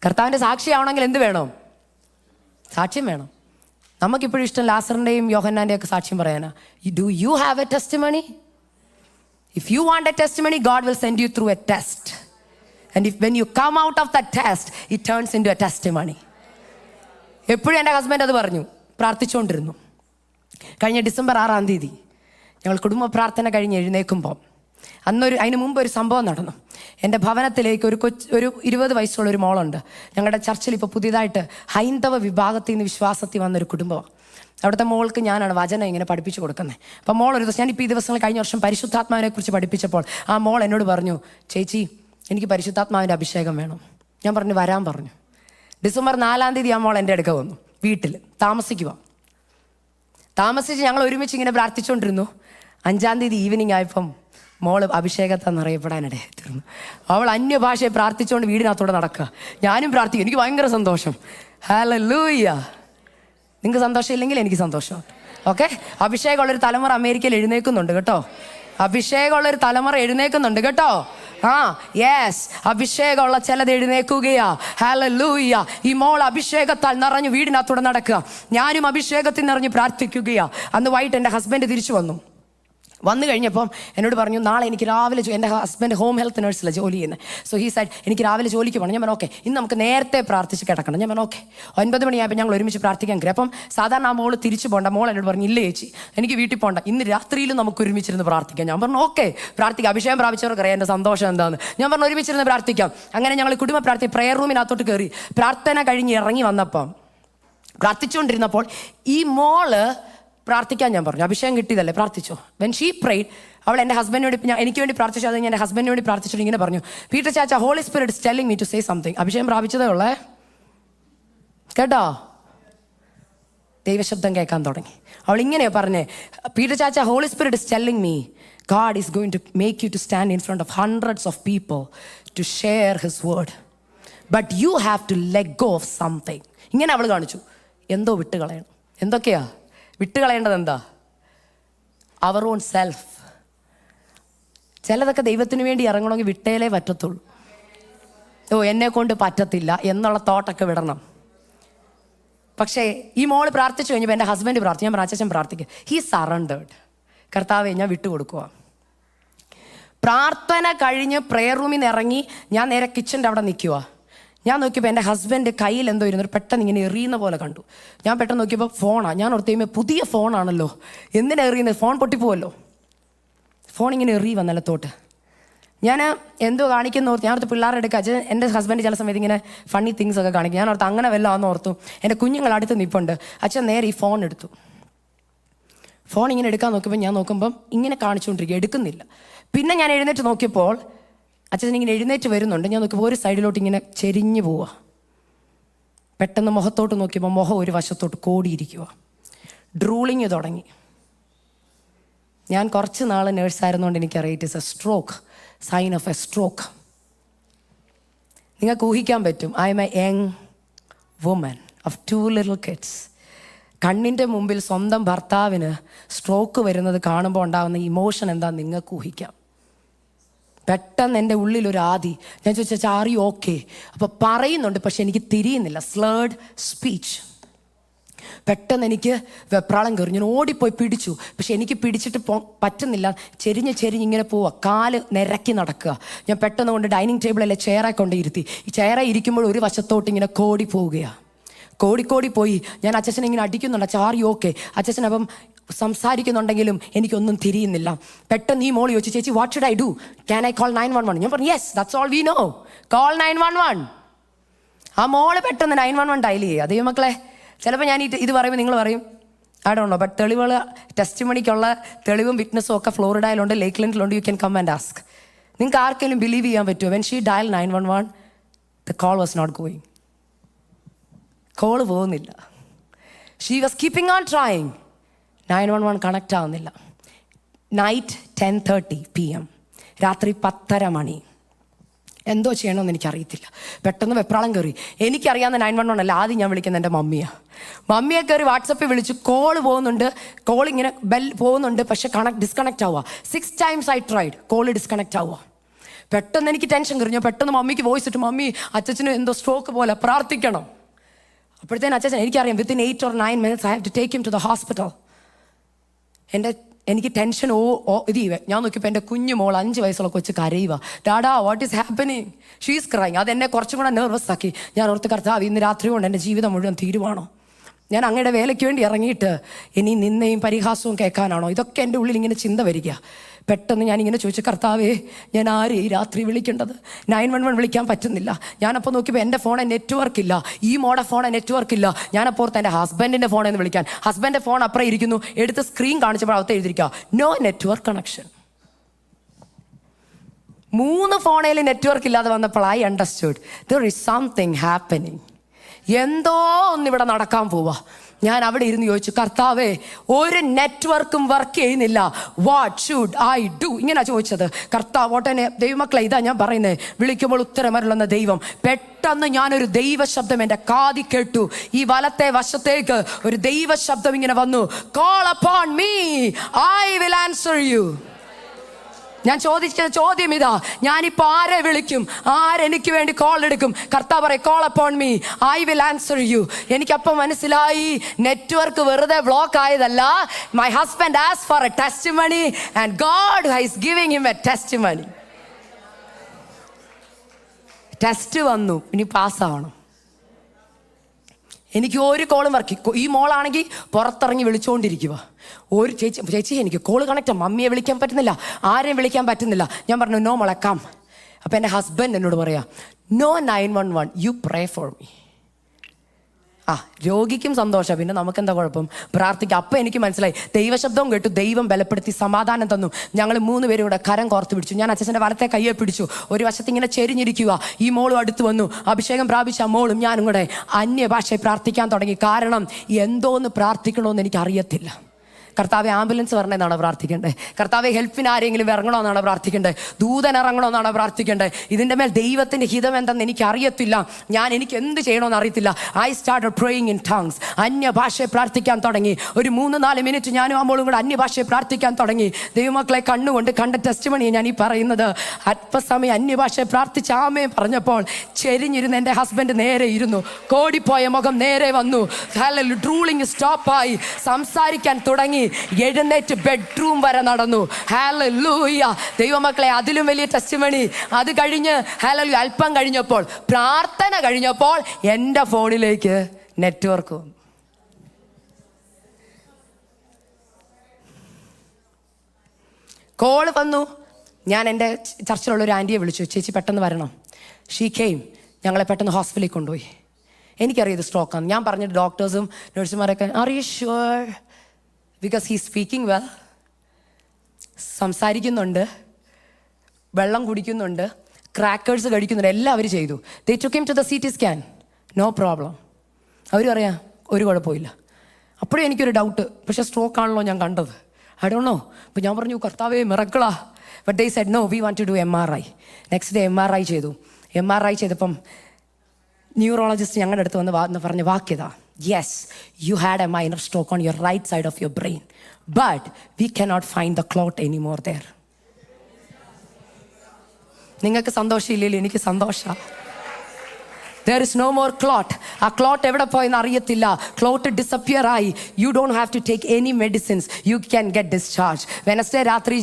കർത്താവിൻ്റെ സാക്ഷിയാവണമെങ്കിൽ എന്ത് വേണം? സാക്ഷ്യം വേണം. നമുക്കിപ്പോഴും ഇഷ്ടം ലാസറിൻ്റെയും യോഹന്നാൻ്റെയും ഒക്കെ സാക്ഷ്യം പറയാനാ. Do you have a testimony? If you want a testimony, God will send you through a test. And when you come out of that test, it turns into a testimony. എപ്പോഴും എൻ്റെ husband അത് പറഞ്ഞു, പ്രാർത്ഥിച്ചുകൊണ്ടിരുന്നു. കഴിഞ്ഞ December 6-ാം തീയതി ഞങ്ങൾ കുടുംബ പ്രാർത്ഥന കഴിഞ്ഞ് എഴുന്നേൽക്കുമ്പോൾ അതിന് മുമ്പ് ഒരു സംഭവം നടന്നു. എൻ്റെ ഭവനത്തിലേക്ക് ഒരു 20 വയസ്സുള്ള ഒരു മോളുണ്ട്. ഞങ്ങളുടെ ചർച്ചിൽ ഇപ്പോൾ പുതിയതായിട്ട് ഹൈന്ദവ വിഭാഗത്തിൽ നിന്ന് വിശ്വാസത്തിൽ വന്നൊരു കുടുംബമാണ്. അവിടുത്തെ മോൾക്ക് ഞാനാണ് വചനം ഇങ്ങനെ പഠിപ്പിച്ചു കൊടുക്കുന്നത്. അപ്പോൾ മോൾ ഒരു ദിവസം, ഞാനിപ്പോൾ ഈ ദിവസങ്ങൾ കഴിഞ്ഞ വർഷം പരിശുദ്ധാത്മാവിനെ കുറിച്ച് പഠിപ്പിച്ചപ്പോൾ ആ മോൾ എന്നോട് പറഞ്ഞു, ചേച്ചി എനിക്ക് പരിശുദ്ധാത്മാവിൻ്റെ അഭിഷേകം വേണം. ഞാൻ പറഞ്ഞു വരാൻ പറഞ്ഞു. ഡിസംബർ 4-ാം തീയതി ആ മോൾ എൻ്റെ അടുക്ക വന്നു. വീട്ടിൽ താമസിച്ച് ഞങ്ങൾ ഒരുമിച്ച് ഇങ്ങനെ പ്രാർത്ഥിച്ചുകൊണ്ടിരുന്നു. 5-ാം തീയതി ഈവനിങ് ആയപ്പം മോള് അഭിഷേകത്താന്ന് അറിയപ്പെടാനിടയായി തീർന്നു. അവൾ അന്യഭാഷയെ പ്രാർത്ഥിച്ചുകൊണ്ട് വീടിനകത്തോടെ നടക്കുക. ഞാനും പ്രാർത്ഥിക്കും. എനിക്ക് ഭയങ്കര സന്തോഷം. ഹല്ലേലൂയ. നിങ്ങൾക്ക് സന്തോഷം ഇല്ലെങ്കിൽ എനിക്ക് സന്തോഷം. ഓക്കെ, അഭിഷേകമുള്ളൊരു തലമുറ അമേരിക്കയിൽ എഴുന്നേൽക്കുന്നുണ്ട് കേട്ടോ. അഭിഷേകമുള്ളൊരു തലമുറ എഴുന്നേൽക്കുന്നുണ്ട് കേട്ടോ. യെസ്, അഭിഷേകമുള്ള ചിലത് എഴുന്നേൽക്കുകയാ. ഹല്ലേലൂയ. ഈ മോൾ അഭിഷേകത്താൽ നിറഞ്ഞു വീടിനകത്തൂടെ നടക്കുക. ഞാനും അഭിഷേകത്തിൽ നിറഞ്ഞ് പ്രാർത്ഥിക്കുകയാ. അന്ന് വൈകിട്ട് എൻ്റെ ഹസ്ബൻഡ് തിരിച്ചു വന്നു കഴിഞ്ഞപ്പം എന്നോട് പറഞ്ഞു, നാളെ എനിക്ക് രാവിലെ എൻ്റെ ഹസ്ബൻഡ് ഹോം ഹെൽത്ത് നഴ്സിലാണ് ജോലി ചെയ്യുന്നത്. സോ ഹീ സൈഡ് എനിക്ക് രാവിലെ ജോലിക്ക് പോകണം. ഞാൻ പറഞ്ഞു ഓക്കെ, ഇന്ന് നമുക്ക് നേരത്തെ പ്രാർത്ഥിച്ച് കിടക്കണം. ഞാൻ പറഞ്ഞു ഓക്കെ. 9 മണിയായപ്പോൾ ഞങ്ങൾ ഒരുമിച്ച് പ്രാർത്ഥിക്കാൻ കയറി. അപ്പം സാധാരണ ആ മോള് തിരിച്ചു പോകണ്ട. മോൾ എന്നോട് പറഞ്ഞു, ഇല്ല ചേച്ചി എനിക്ക് വീട്ടിൽ പോകണ്ട, ഇന്ന് രാത്രിയിലും നമുക്ക് ഒരുമിച്ചിരുന്ന് പ്രാർത്ഥിക്കാം. ഞാൻ പറഞ്ഞു ഓക്കെ, പ്രാർത്ഥിക്കാം. അഭിഷേകം പ്രാപിച്ചവർക്ക് അറിയാം എൻ്റെ സന്തോഷം എന്താണെന്ന്. ഞാൻ പറഞ്ഞു ഒരുമിച്ചിരുന്ന് പ്രാർത്ഥിക്കാം. അങ്ങനെ ഞങ്ങൾ കുടുംബ പ്രാർത്ഥി പ്രെയർ റൂമിനകത്തോട്ട് കയറി പ്രാർത്ഥന കഴിഞ്ഞ് ഇറങ്ങി വന്നപ്പം പ്രാർത്ഥിച്ചുകൊണ്ടിരുന്നപ്പോൾ ഈ മോള് പ്രാർത്ഥിക്കാൻ ഞാൻ പറഞ്ഞു, അഭിഷേകം കിട്ടിയതല്ലേ പ്രാർത്ഥിച്ചോ. വെൻ ഷീ പ്രേഡ്, അവൾ എൻ്റെ ഹസ്ബൻഡിനോട് എനിക്ക് വേണ്ടി പ്രാർത്ഥിച്ചു. അത് ഞാൻ എൻ്റെ ഹസ്ബൻഡിന് വേണ്ടി പ്രാർത്ഥിച്ചിട്ട് ഇങ്ങനെ പറഞ്ഞു, പീറ്റർ ചാച്ച, Holy Spirit is telling me to say something. അഭിഷേകം പ്രാപിച്ചതേ ഉള്ളേ കേട്ടോ. ദൈവശബ്ദം കേൾക്കാൻ തുടങ്ങി. അവൾ ഇങ്ങനെയാ പറഞ്ഞേ, പീറ്റർ ചാച്ച, Holy Spirit is telling me God is going to make you to stand in front of hundreds of people to share his word, but you have to let go of something. ഇങ്ങനെ അവൾ കാണിച്ചു, എന്തോ വിട്ടുകളയണം. എന്തൊക്കെയാ വിട്ടുകളയേണ്ടത്? എന്താ? അവർ on self. ചിലതൊക്കെ ദൈവത്തിന് വേണ്ടി ഇറങ്ങണമെങ്കിൽ വിട്ടേലേ പറ്റത്തുള്ളൂ. എന്നെ കൊണ്ട് പറ്റത്തില്ല എന്നുള്ള തോട്ടൊക്കെ വിടണം. പക്ഷേ ഈ മോള് പ്രാർത്ഥിച്ചു കഴിഞ്ഞപ്പോൾ എൻ്റെ ഹസ്ബൻഡ് പ്രാർത്ഥിച്ചു. ഞാൻ അച്ഛൻ പ്രാർത്ഥിക്കുക. He surrendered. കർത്താവെ ഞാൻ വിട്ടുകൊടുക്കുക. പ്രാർത്ഥന കഴിഞ്ഞ് പ്രെയർ റൂമിൽ നിന്ന് ഇറങ്ങി ഞാൻ നേരെ കിച്ചൻ്റെ അവിടെ നിൽക്കുക. ഞാൻ നോക്കിയപ്പോൾ എൻ്റെ ഹസ്ബൻഡ് കയ്യിൽ എന്തോ ഇരുന്നൊരു പെട്ടെന്ന് ഇങ്ങനെ എറിയുന്ന പോലെ കണ്ടു. ഞാൻ പെട്ടെന്ന് നോക്കിയപ്പോൾ ഫോണാണ്. ഞാൻ ഓർത്ത് കഴിയുമ്പോൾ പുതിയ ഫോണാണല്ലോ, എന്തിനാ എറിയുന്നത്, ഫോൺ പൊട്ടിപ്പോവല്ലോ. ഫോൺ ഇങ്ങനെ എറിയുക നിലത്തോട്ട്. ഞാൻ എന്തോ കാണിക്കുന്ന ഓർത്ത്, ഞാൻ ഓർത്ത് പിള്ളേരുടെ അടുക്കുക. എൻ്റെ ഹസ്ബൻഡ് ചില സമയത്ത് ഇങ്ങനെ ഫണ്ണി തിങ്സ് ഒക്കെ കാണിക്കും. ഞാൻ ഓർത്ത് അങ്ങനെ വല്ലതും ആണെന്ന് ഓർത്തു. എൻ്റെ കുഞ്ഞുങ്ങൾ അടുത്ത് നിൽപ്പുണ്ട്. അച്ഛൻ നേരെ ഈ ഫോൺ എടുത്തു. ഫോൺ ഇങ്ങനെ എടുക്കാൻ നോക്കിയപ്പോൾ ഞാൻ നോക്കുമ്പം ഇങ്ങനെ കാണിച്ചുകൊണ്ടിരിക്കുക, എടുക്കുന്നില്ല. പിന്നെ ഞാൻ എഴുന്നേറ്റ് നോക്കിയപ്പോൾ അച്ഛൻ ഇങ്ങനെ എഴുന്നേറ്റ് വരുന്നുണ്ട്. ഞാൻ നോക്കിയപ്പോൾ ഒരു സൈഡിലോട്ട് ഇങ്ങനെ ചെരിഞ്ഞു പോവുക. പെട്ടെന്ന് മുഖത്തോട്ട് നോക്കിയപ്പോൾ മുഖം ഒരു വശത്തോട്ട് കോടിയിരിക്കുക. ഡ്രൂളിങ് തുടങ്ങി. ഞാൻ കുറച്ച് നാൾ നേഴ്സായിരുന്നുകൊണ്ട് എനിക്കറിയാം it is a stroke, sign of a stroke. നിങ്ങൾക്ക് ഊഹിക്കാൻ പറ്റും, I'm a young woman of 2 little kids. കണ്ണിൻ്റെ മുമ്പിൽ സ്വന്തം ഭർത്താവിന് സ്ട്രോക്ക് വരുന്നത് കാണുമ്പോൾ ഉണ്ടാകുന്ന ഇമോഷൻ എന്താണെന്ന് നിങ്ങൾക്ക് ഊഹിക്കാം. പെട്ടെന്ന് എൻ്റെ ഉള്ളിലൊരു ആദി. ഞാൻ ചോദിച്ചാൽ ആർ യു ഓക്കെ? അപ്പോൾ പറയുന്നുണ്ട്, പക്ഷെ എനിക്ക് തിരിയുന്നില്ല. സ്ലേർഡ് സ്പീച്ച്. പെട്ടെന്ന് എനിക്ക് വെപ്രാളം കയറി. ഞാൻ ഓടിപ്പോയി പിടിച്ചു, പക്ഷെ എനിക്ക് പിടിച്ചിട്ട് പറ്റുന്നില്ല. ചെരിഞ്ഞ് ഇങ്ങനെ പോവുക, കാല് നിരക്കി നടക്കുക. ഞാൻ പെട്ടെന്ന് കൊണ്ട് ഡൈനിങ് ടേബിളിലെ ചെയറെ കൊണ്ട് ഇരുത്തി. ഈ ചെയറെ ഇരിക്കുമ്പോൾ ഒരു വശത്തോട്ട് ഇങ്ങനെ കോടി പോവുകയാണ്. കോടി പോയി. ഞാൻ അച്ഛനെ ഇങ്ങനെ അടിക്കുന്നുണ്ട്, അച്ഛൻ ആർ യു ഓക്കെ? അച്ഛൻ അപ്പം സംസാരിക്കുന്നുണ്ടെങ്കിലും എനിക്കൊന്നും തിരിയുന്നില്ല. പെട്ടെന്ന് ഈ മോൾ ചോദിച്ചു, ചേച്ചി what should I do, can I call 911? ഞാൻ പറഞ്ഞു yes, that's all we know, call 911. ആ മോള് പെട്ടെന്ന് 911 ഡയൽ ചെയ്യുക. അതേ മക്കളെ, ചിലപ്പോൾ ഞാൻ ഇത് പറയുമ്പോൾ നിങ്ങൾ പറയും ഐ ഡോണ്ട് നോ, ബട്ട് തെളിവുകൾ, ടെസ്റ്റ് മണിക്കുള്ള തെളിവും വിറ്റ്നസ്സും ഒക്കെ ഫ്ലോറിഡയിലുണ്ട്, ലേക്ക്ലൻഡിലുണ്ട്. You can come and ask. നിങ്ങൾക്ക് ആർക്കെങ്കിലും ബിലീവ് ചെയ്യാൻ പറ്റുമോ? When she dial 911 the call was not going. Call പോകുന്നില്ല. She was keeping on trying. 911 connect ആവുന്നില്ല. നൈറ്റ് 10:30 PM, രാത്രി 10:30 മണി. എന്തോ ചെയ്യണമെന്ന് എനിക്കറിയത്തില്ല. പെട്ടെന്ന് വെപ്രാളം കയറി. എനിക്കറിയാവുന്ന 911 അല്ല, ആദ്യം ഞാൻ വിളിക്കുന്നത് എൻ്റെ മമ്മിയെ കയറി വാട്സപ്പിൽ വിളിച്ചു. കോള് പോകുന്നുണ്ട്, കോൾ ഇങ്ങനെ ബെൽ പോകുന്നുണ്ട്, പക്ഷെ ഡിസ്കണക്റ്റ് ആവുക. 6 times I tried, call disconnect ആവുക. പെട്ടെന്ന് എനിക്ക് ടെൻഷൻ കയറി. ഞാൻ പെട്ടെന്ന് മമ്മിക്ക് വോയിസ് ഇട്ടു, മമ്മി അച്ഛന് എന്തോ സ്ട്രോക്ക് പോലെ, പ്രാർത്ഥിക്കണം. അപ്പോഴത്തേനും അച്ഛൻ, എനിക്കറിയാം within 8 or 9 minutes I have to take him to the hospital. എനിക്ക് ടെൻഷൻ ഞാൻ നോക്കിയപ്പോൾ എൻ്റെ കുഞ്ഞു മോൾ 5 വയസ്സുള്ള കൊച്ച് കരയുക. Dada what is happening, she is crying. അതെന്നെ കുറച്ചും കൂടെ നെർവസ് ആക്കി. ഞാൻ ഓർത്ത്, കർത്താവ് ഇന്ന് രാത്രി കൊണ്ട് എൻ്റെ ജീവിതം മുഴുവൻ തീരുവാണോ? ഞാൻ അങ്ങയുടെ വേലയ്ക്ക് വേണ്ടി ഇറങ്ങിയിട്ട് ഇനി നിന്നെയും പരിഹാസവും കേൾക്കാനാണോ? ഇതൊക്കെ എൻ്റെ ഉള്ളിൽ ഇങ്ങനെ ചിന്ത വരിക. പെട്ടെന്ന് ഞാനിങ്ങനെ ചോദിച്ചു, കർത്താവേ ഞാൻ ആരെ ഈ രാത്രി വിളിക്കേണ്ടത്? 911 വിളിക്കാൻ പറ്റുന്നില്ല. ഞാനപ്പോൾ നോക്കിയപ്പോൾ എൻ്റെ ഫോണിൽ നെറ്റ്വർക്ക് ഇല്ല, ഈ മോടെ ഫോണിൽ നെറ്റ്വർക്ക് ഇല്ല. ഞാനപ്പോൾ ഓർത്ത് എൻ്റെ ഹസ്ബൻഡിൻ്റെ ഫോണിൽ നിന്ന് വിളിക്കാൻ. ഹസ്ബൻഡിൻ്റെ ഫോൺ അപ്പുറം ഇരിക്കുന്നു. എടുത്ത് സ്ക്രീൻ കാണിച്ചപ്പോൾ അകത്ത് എഴുതിയിരിക്കുക നോ നെറ്റ്വർക്ക് കണക്ഷൻ. 3 ഫോണിൽ നെറ്റ്വർക്ക് ഇല്ലാതെ വന്നപ്പോൾ I understood there is something happening. എന്തോ ഒന്നിവിടെ നടക്കാൻ പോവാ. ഞാൻ അവിടെ ഇരുന്ന് ചോദിച്ചു, കർത്താവേ ഒരു നെറ്റ്വർക്കും വർക്ക് ചെയ്യുന്നില്ല, വാട്ട് ഷുഡ് ഐ ഡു? ഇങ്ങനെ ചോദിച്ചത്. കർത്താവ് ഓട്ടനെ ദൈവമക്കളെ, ഇതാ ഞാൻ പറയുന്നത്, വിളിക്കുമ്പോൾ ഉത്തരമരുളുന്ന ദൈവം. പെട്ടെന്ന് ഞാനൊരു ദൈവശബ്ദം എൻ്റെ കാതി കേട്ടു. ഈ വലത്തെ വശത്തേക്ക് ഒരു ദൈവശബ്ദം ഇങ്ങനെ വന്നു, call upon me I will answer you. ഞാൻ ചോദിച്ച ചോദ്യം ഇതാ, ഞാനിപ്പോൾ ആരെ വിളിക്കും? ആരെനിക്ക് വേണ്ടി കോൾ എടുക്കും? കർത്താവ് പറയും, call upon me I will answer you. എനിക്കപ്പം മനസ്സിലായി, നെറ്റ്വർക്ക് വെറുതെ ബ്ലോക്ക് ആയതല്ല. My husband asked for a testimony and God is giving him a testimony. Test വന്നു, ഇനി പാസ്സാവണം. എനിക്ക് ഒരു കോളും വർക്ക്. ഈ മോളാണെങ്കിൽ പുറത്തിറങ്ങി വിളിച്ചുകൊണ്ടിരിക്കുക. ഒരു ചേച്ചി എനിക്ക് കോള് കണക്റ്റ്, മമ്മിയെ വിളിക്കാൻ പറ്റുന്നില്ല, ആരെയും വിളിക്കാൻ പറ്റുന്നില്ല. ഞാൻ പറഞ്ഞു നോ മുളക്കാം. അപ്പം എൻ്റെ ഹസ്ബൻഡ് എന്നോട് പറയാ, no 911, you pray for me. രോഗിക്കും സന്തോഷം, പിന്നെ നമുക്കെന്താ കുഴപ്പം, പ്രാർത്ഥിക്കാം. അപ്പം എനിക്ക് മനസ്സിലായി, ദൈവശബ്ദവും കേട്ടു, ദൈവം ബലപ്പെടുത്തി സമാധാനം തന്നു. ഞങ്ങൾ 3 പേരും കൂടെ കരം കോർത്ത് പിടിച്ചു. ഞാൻ അച്ഛൻ്റെ വലത്തെ കയ്യെ പിടിച്ചു. ഒരു വശത്ത് ഇങ്ങനെ ചെരിഞ്ഞിരിക്കുക. ഈ മോളും അടുത്ത് വന്നു. അഭിഷേകം പ്രാപിച്ച മോളും ഞാനും കൂടെ അന്യഭാഷയെ പ്രാർത്ഥിക്കാൻ തുടങ്ങി. കാരണം എന്തോന്ന് പ്രാർത്ഥിക്കണമെന്ന് എനിക്കറിയത്തില്ല. കർത്താവെ ആംബുലൻസ് വരണമെന്നാണ് പ്രാർത്ഥിക്കേണ്ടത്. കർത്താവെ ഹെൽപ്പിന് ആരെങ്കിലും ഇറങ്ങണമെന്നാണ് പ്രാർത്ഥിക്കേണ്ടത്. ദൂതൻ ഇറങ്ങണമെന്നാണ് പ്രാർത്ഥിക്കേണ്ടത്. ഇതിൻ്റെ മേൽ ദൈവത്തിൻ്റെ ഹിതം എന്തെന്ന് എനിക്ക് അറിയത്തില്ല. എനിക്ക് എന്ത് ചെയ്യണമെന്ന് അറിയത്തില്ല. I started praying in tongues. അന്യഭാഷയെ പ്രാർത്ഥിക്കാൻ തുടങ്ങി. ഒരു 3-4 മിനിറ്റ് ഞാനും അമ്മോളും കൂടെ അന്യഭാഷയെ പ്രാർത്ഥിക്കാൻ തുടങ്ങി. ദൈവമക്കളെ കണ്ണുകൊണ്ട് കണ്ട ടെസ്റ്റിമണിയെ ഞാൻ ഈ പറയുന്നത്. അല്പസമയം അന്യഭാഷയെ പ്രാർത്ഥിച്ച് ആമേൻ പറഞ്ഞപ്പോൾ ചെരിഞ്ഞിരുന്ന് എൻ്റെ ഹസ്ബൻഡ് നേരെ ഇരുന്നു. കോടിപ്പോയ മുഖം നേരെ വന്നു. ഡ്രൂളിങ് സ്റ്റോപ്പായി. സംസാരിക്കാൻ തുടങ്ങി. എഴുന്നേറ്റ് ബെഡ്റൂം വരെ നടന്നു. ഹല്ലേലൂയ. ദൈവമക്കളെ, അതിലും വലിയ ടെസ്റ്റിമണി. അത് കഴിഞ്ഞ് ഹല്ലേലൂയ അല്പം കഴിഞ്ഞപ്പോൾ, പ്രാർത്ഥന കഴിഞ്ഞപ്പോൾ എൻ്റെ ഫോണിലേക്ക് നെറ്റ്വർക്ക് വന്നു. കോള് വന്നു. ഞാൻ എൻ്റെ ചർച്ചിലുള്ള ഒരു ആൻറ്റിയെ വിളിച്ചു, ചേച്ചി പെട്ടെന്ന് വരണം. She came. ഞങ്ങളെ പെട്ടെന്ന് ഹോസ്പിറ്റലിൽ കൊണ്ടുപോയി. എനിക്കറിയാം ഇത് സ്ട്രോക്കാണ്. ഞാൻ പറഞ്ഞിട്ട് ഡോക്ടേഴ്സും നഴ്സുമാരൊക്കെ are you sure, because he speaking well, സംസാരിക്കുന്നുണ്ട്, വെള്ളം കുടിക്കുന്നുണ്ട്, ക്രാക്കേഴ്സ് കഴിക്കുന്നുണ്ട്, എല്ലാം അവർ ചെയ്തു. They took him to the CT scan, no problem. അവർ പറയാം ഒരു കുഴപ്പമില്ല. അപ്പോഴും എനിക്കൊരു ഡൗട്ട്, പക്ഷേ സ്ട്രോക്ക് ആണല്ലോ ഞാൻ കണ്ടത്, ഐ ഡോണ്ട് നോ. അപ്പോൾ ഞാൻ പറഞ്ഞു കർത്താവേ മിറക്കിളാ. But they said no, we want to do MRI. Next day MRI ചെയ്തു. MRI ചെയ്തപ്പം ന്യൂറോളജിസ്റ്റ് ഞങ്ങളുടെ അടുത്ത് വന്ന് പറഞ്ഞ വാക്യതാ, yes you had a minor stroke on your right side of your brain, but we cannot find the clot any more there. നിങ്ങൾക്ക് സന്തോഷമില്ലല്ലോ, എനിക്ക് സന്തോഷമാണ്. There is no more clot. ആ ക്ലോട്ട് എവിടെ പോയെന്ന് അറിയത്തില്ല. ക്ലോട്ട് ഡിസപ്പിയർ ആയി. You don't have to take any medicines, you can get discharge. Wednesday രാത്രി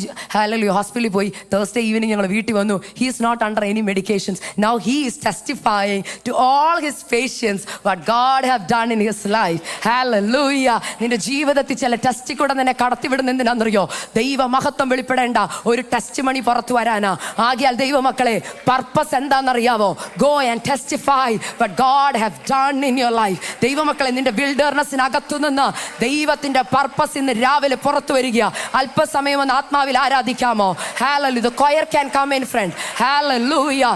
ഹോസ്പിറ്റലിൽ പോയി. തേഴ്സ്ഡേ ഈവനിങ് ഞങ്ങൾ വീട്ടിൽ വന്നു. He is not under any medications. Now he is testifying to all his patients what God have done in his life. Hallelujah. നിന്റെ ജീവിതത്തിൽ ചില ടെസ്റ്റിൽ കൂടെ നിന്നെ കടത്തിവിടുന്ന എന്തിനാണെന്നറിയോ? ദൈവ മഹത്വം വെളിപ്പെടേണ്ട ഒരു ടെസ്റ്റ് മണി പുറത്തു വരാനാ. ആകിയാൽ ദൈവമക്കളെ, പർപ്പസ് എന്താണെന്നറിയാവോ? Go and testify what God have done in your life. ദൈവമക്കളെ, നിന്റെ വിൽഡർനെസ്സിനകത്തു നിന്ന് ദൈവത്തിന്റെ പർപ്പസ് ഇന്ന് രാവിലെ പുറത്തു വരിക. അല്പസമയം ഒന്ന് ആത്മാവിൽ ആരാധിക്കാമോ? Hallelujah. The choir can come in front. Hallelujah.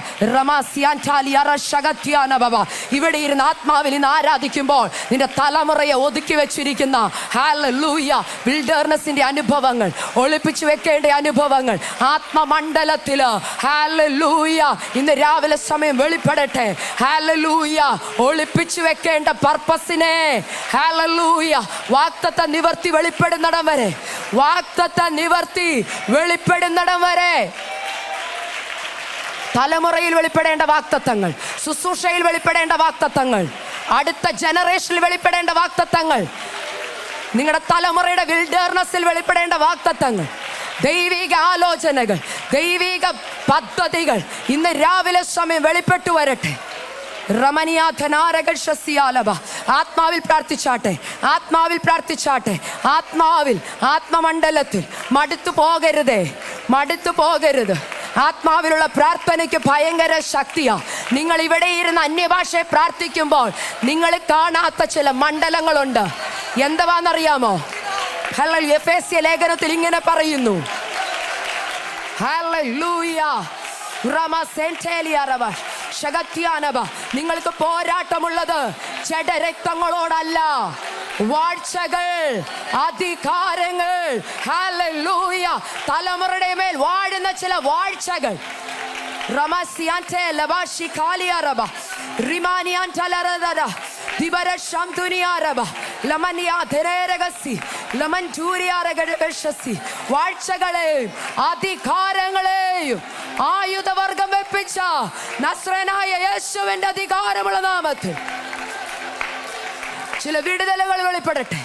ഇവിടെ ഇരുന്ന് ആത്മാവിൽ ഇന്ന് ആരാധിക്കുമ്പോൾ നിന്റെ തലമുറയെ ഒതുക്കി വെച്ചിരിക്കുന്ന Hallelujah വിൽഡർനെസ്സിന്റെ അനുഭവങ്ങൾ, ഒളിപ്പിച്ചു വെക്കേണ്ട അനുഭവങ്ങൾ ആത്മമണ്ഡലത്തില് Hallelujah ഇന്ന് രാവിലെ സമയം വെളിപ്പെടട്ടെ. Hallelujah. ഒളിപ്പിച്ചു വെക്കേണ്ട പർപ്പസിനെ Hallelujah വാഗ്ദത്ത നിവർത്തി വെളിപ്പെടുന്നിടം വരെ, വാഗ്ദത്ത നിവർത്തി വെളിപ്പെടുന്നിടം വരെ, തലമുറയിൽ വെളിപ്പെടേണ്ട വാഗ്ദത്തങ്ങൾ, ശുശ്രൂഷയിൽ വെളിപ്പെടേണ്ട വാഗ്ദത്തങ്ങൾ, അടുത്ത ജനറേഷനിൽ വെളിപ്പെടേണ്ട വാഗ്ദത്തങ്ങൾ, നിങ്ങളുടെ തലമുറയുടെ വിൽഡർനെസ്സിൽ വെളിപ്പെടേണ്ട വാഗ്ദത്തങ്ങൾ, ദൈവിക ആലോചനകൾ, ദൈവിക പദ്ധതികൾ ഇന്ന് രാവിലെ സമയം വെളിപ്പെട്ടു വരട്ടെ. ആത്മാവിൽ പ്രാർത്ഥിച്ചാട്ടെ, ആത്മാവിൽ പ്രാർത്ഥിച്ചാട്ടെ, ആത്മാവിൽ, ആത്മമണ്ഡലത്തിൽ. മടുത്തു പോകരുതേ, മടുത്തു പോകരുത്. ആത്മാവിലുള്ള പ്രാർത്ഥനയ്ക്ക് ഭയങ്കര ശക്തിയാ. നിങ്ങൾ ഇവിടെ ഇരുന്ന് അന്യഭാഷയെ പ്രാർത്ഥിക്കുമ്പോൾ നിങ്ങൾ കാണാത്ത ചില മണ്ഡലങ്ങളുണ്ട്. എന്താണെന്നറിയാമോ? എഫേസ്യ ലേഖനത്തിൽ ഇങ്ങനെ പറയുന്നു, നിങ്ങൾക്ക് പോരാട്ടമുള്ളത് ജഡരക്തങ്ങളോടല്ല, വാഴ്ചകൾ, അധികാരങ്ങൾ. ഹല്ലേലൂയ. തലമുറയുടെ മേൽ വാഴുന്ന ചില വാഴ്ചകൾ. വാഴ്ചകളെയും അധികാരങ്ങളെയും ആയുധവർഗം വെപ്പിച്ച നസ്രനായ യേശുവിന്റെ അധികാരമുള്ള നാമത്തിൽ ചില വിടുതലുകൾ വെളിപ്പെടട്ടെ.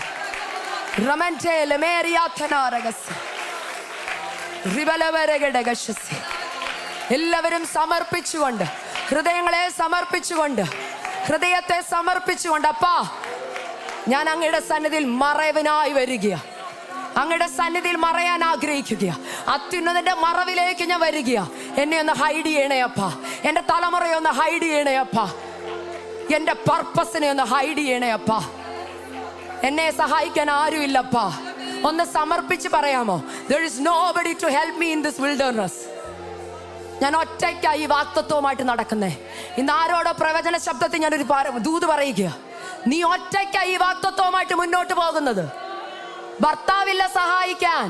എല്ലാവരും സമർപ്പിച്ചുകൊണ്ട്, ഹൃദയങ്ങളെ സമർപ്പിച്ചുകൊണ്ട്, ഹൃദയത്തെ സമർപ്പിച്ചുകൊണ്ട്, അപ്പാ ഞാൻ അങ്ങയുടെ സന്നിധിയിൽ മറവിനായി വരിക, അങ്ങയുടെ സന്നിധിയിൽ മറയാൻ ആഗ്രഹിക്കുക. അത്യുന്നതന്റെ മറവിലേക്ക് ഞാൻ വരിക. എന്നെ ഒന്ന് ഹൈഡ് ചെയ്യണേ അപ്പാ, എൻ്റെ തലമുറയെ ഒന്ന് ഹൈഡ് ചെയ്യണേ അപ്പാ, എൻ്റെ പർപ്പസിനെ ഒന്ന് ഹൈഡ് ചെയ്യണേ അപ്പാ. എന്നെ സഹായിക്കാൻ ആരുമില്ലപ്പാ. ഒന്ന് സമർപ്പിച്ച് പറയാമോ? There is nobody to help me in this wilderness. ഞാൻ ഒറ്റയ്ക്കായി ഈ വാക്തത്വമായിട്ട് നടക്കുന്നേ. ഇന്ന് ആരോടോ പ്രവചന ശബ്ദത്തിൽ ഞാനൊരു ദൂത് പറയുക. നീ ഒറ്റയ്ക്കായി ഈ വാക്തത്വമായിട്ട് മുന്നോട്ട് പോകുന്നത്. ഭർത്താവില്ല സഹായിക്കാൻ,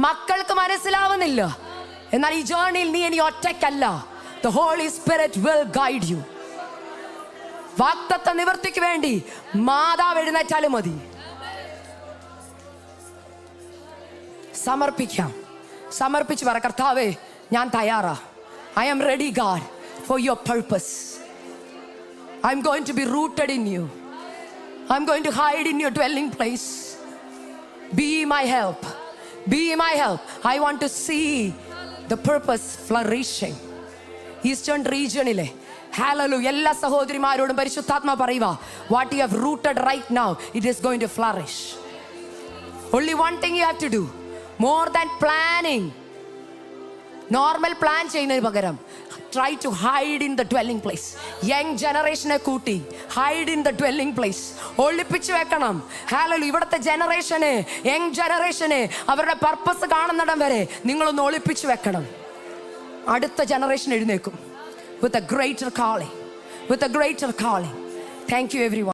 മക്കൾക്ക് മനസ്സിലാവുന്നില്ല. എന്നാൽ ഈ ജേർണിയിൽ നീ ഇനി ഒറ്റയ്ക്കല്ല. The Holy Spirit will guide you. വാഗ്ദത്ത നിവൃത്തിക്ക് വേണ്ടി മാതാവ് എഴുന്നേറ്റാലും മതി. സമർപ്പിക്കാം. സമർപ്പിച്ച് പറ, കർത്താവേ ഞാൻ തയ്യാറാ. I am ready God for your purpose. I'm going to be rooted in you. I'm going to hide in your dwelling place. Be my help. Be my help. I want to see the purpose flourishing. Eastern റീജിയണിലെ hallelujah എല്ലാ സഹോദരിമാരോടും പരിശുദ്ധാത്മാ പറയുക, what you have rooted right now, it is going to flourish. Only one thing you have to do, more than planning. Normal plan ചെയ്യുന്നതിന് പകരം try to hide in the dwelling place. Young ജനറേഷനെ കൂട്ടി hide in the dwelling place. ഒളിപ്പിച്ചു വെക്കണം. Hallelujah. ഇവിടുത്തെ ജനറേഷനെ, young ജനറേഷനെ അവരുടെ purpose കാണുന്നിടം വരെ നിങ്ങളൊന്ന് ഒളിപ്പിച്ചു വെക്കണം. അടുത്ത ജനറേഷൻ എഴുന്നേക്കും with a greater calling. With a greater calling. Thank you everyone.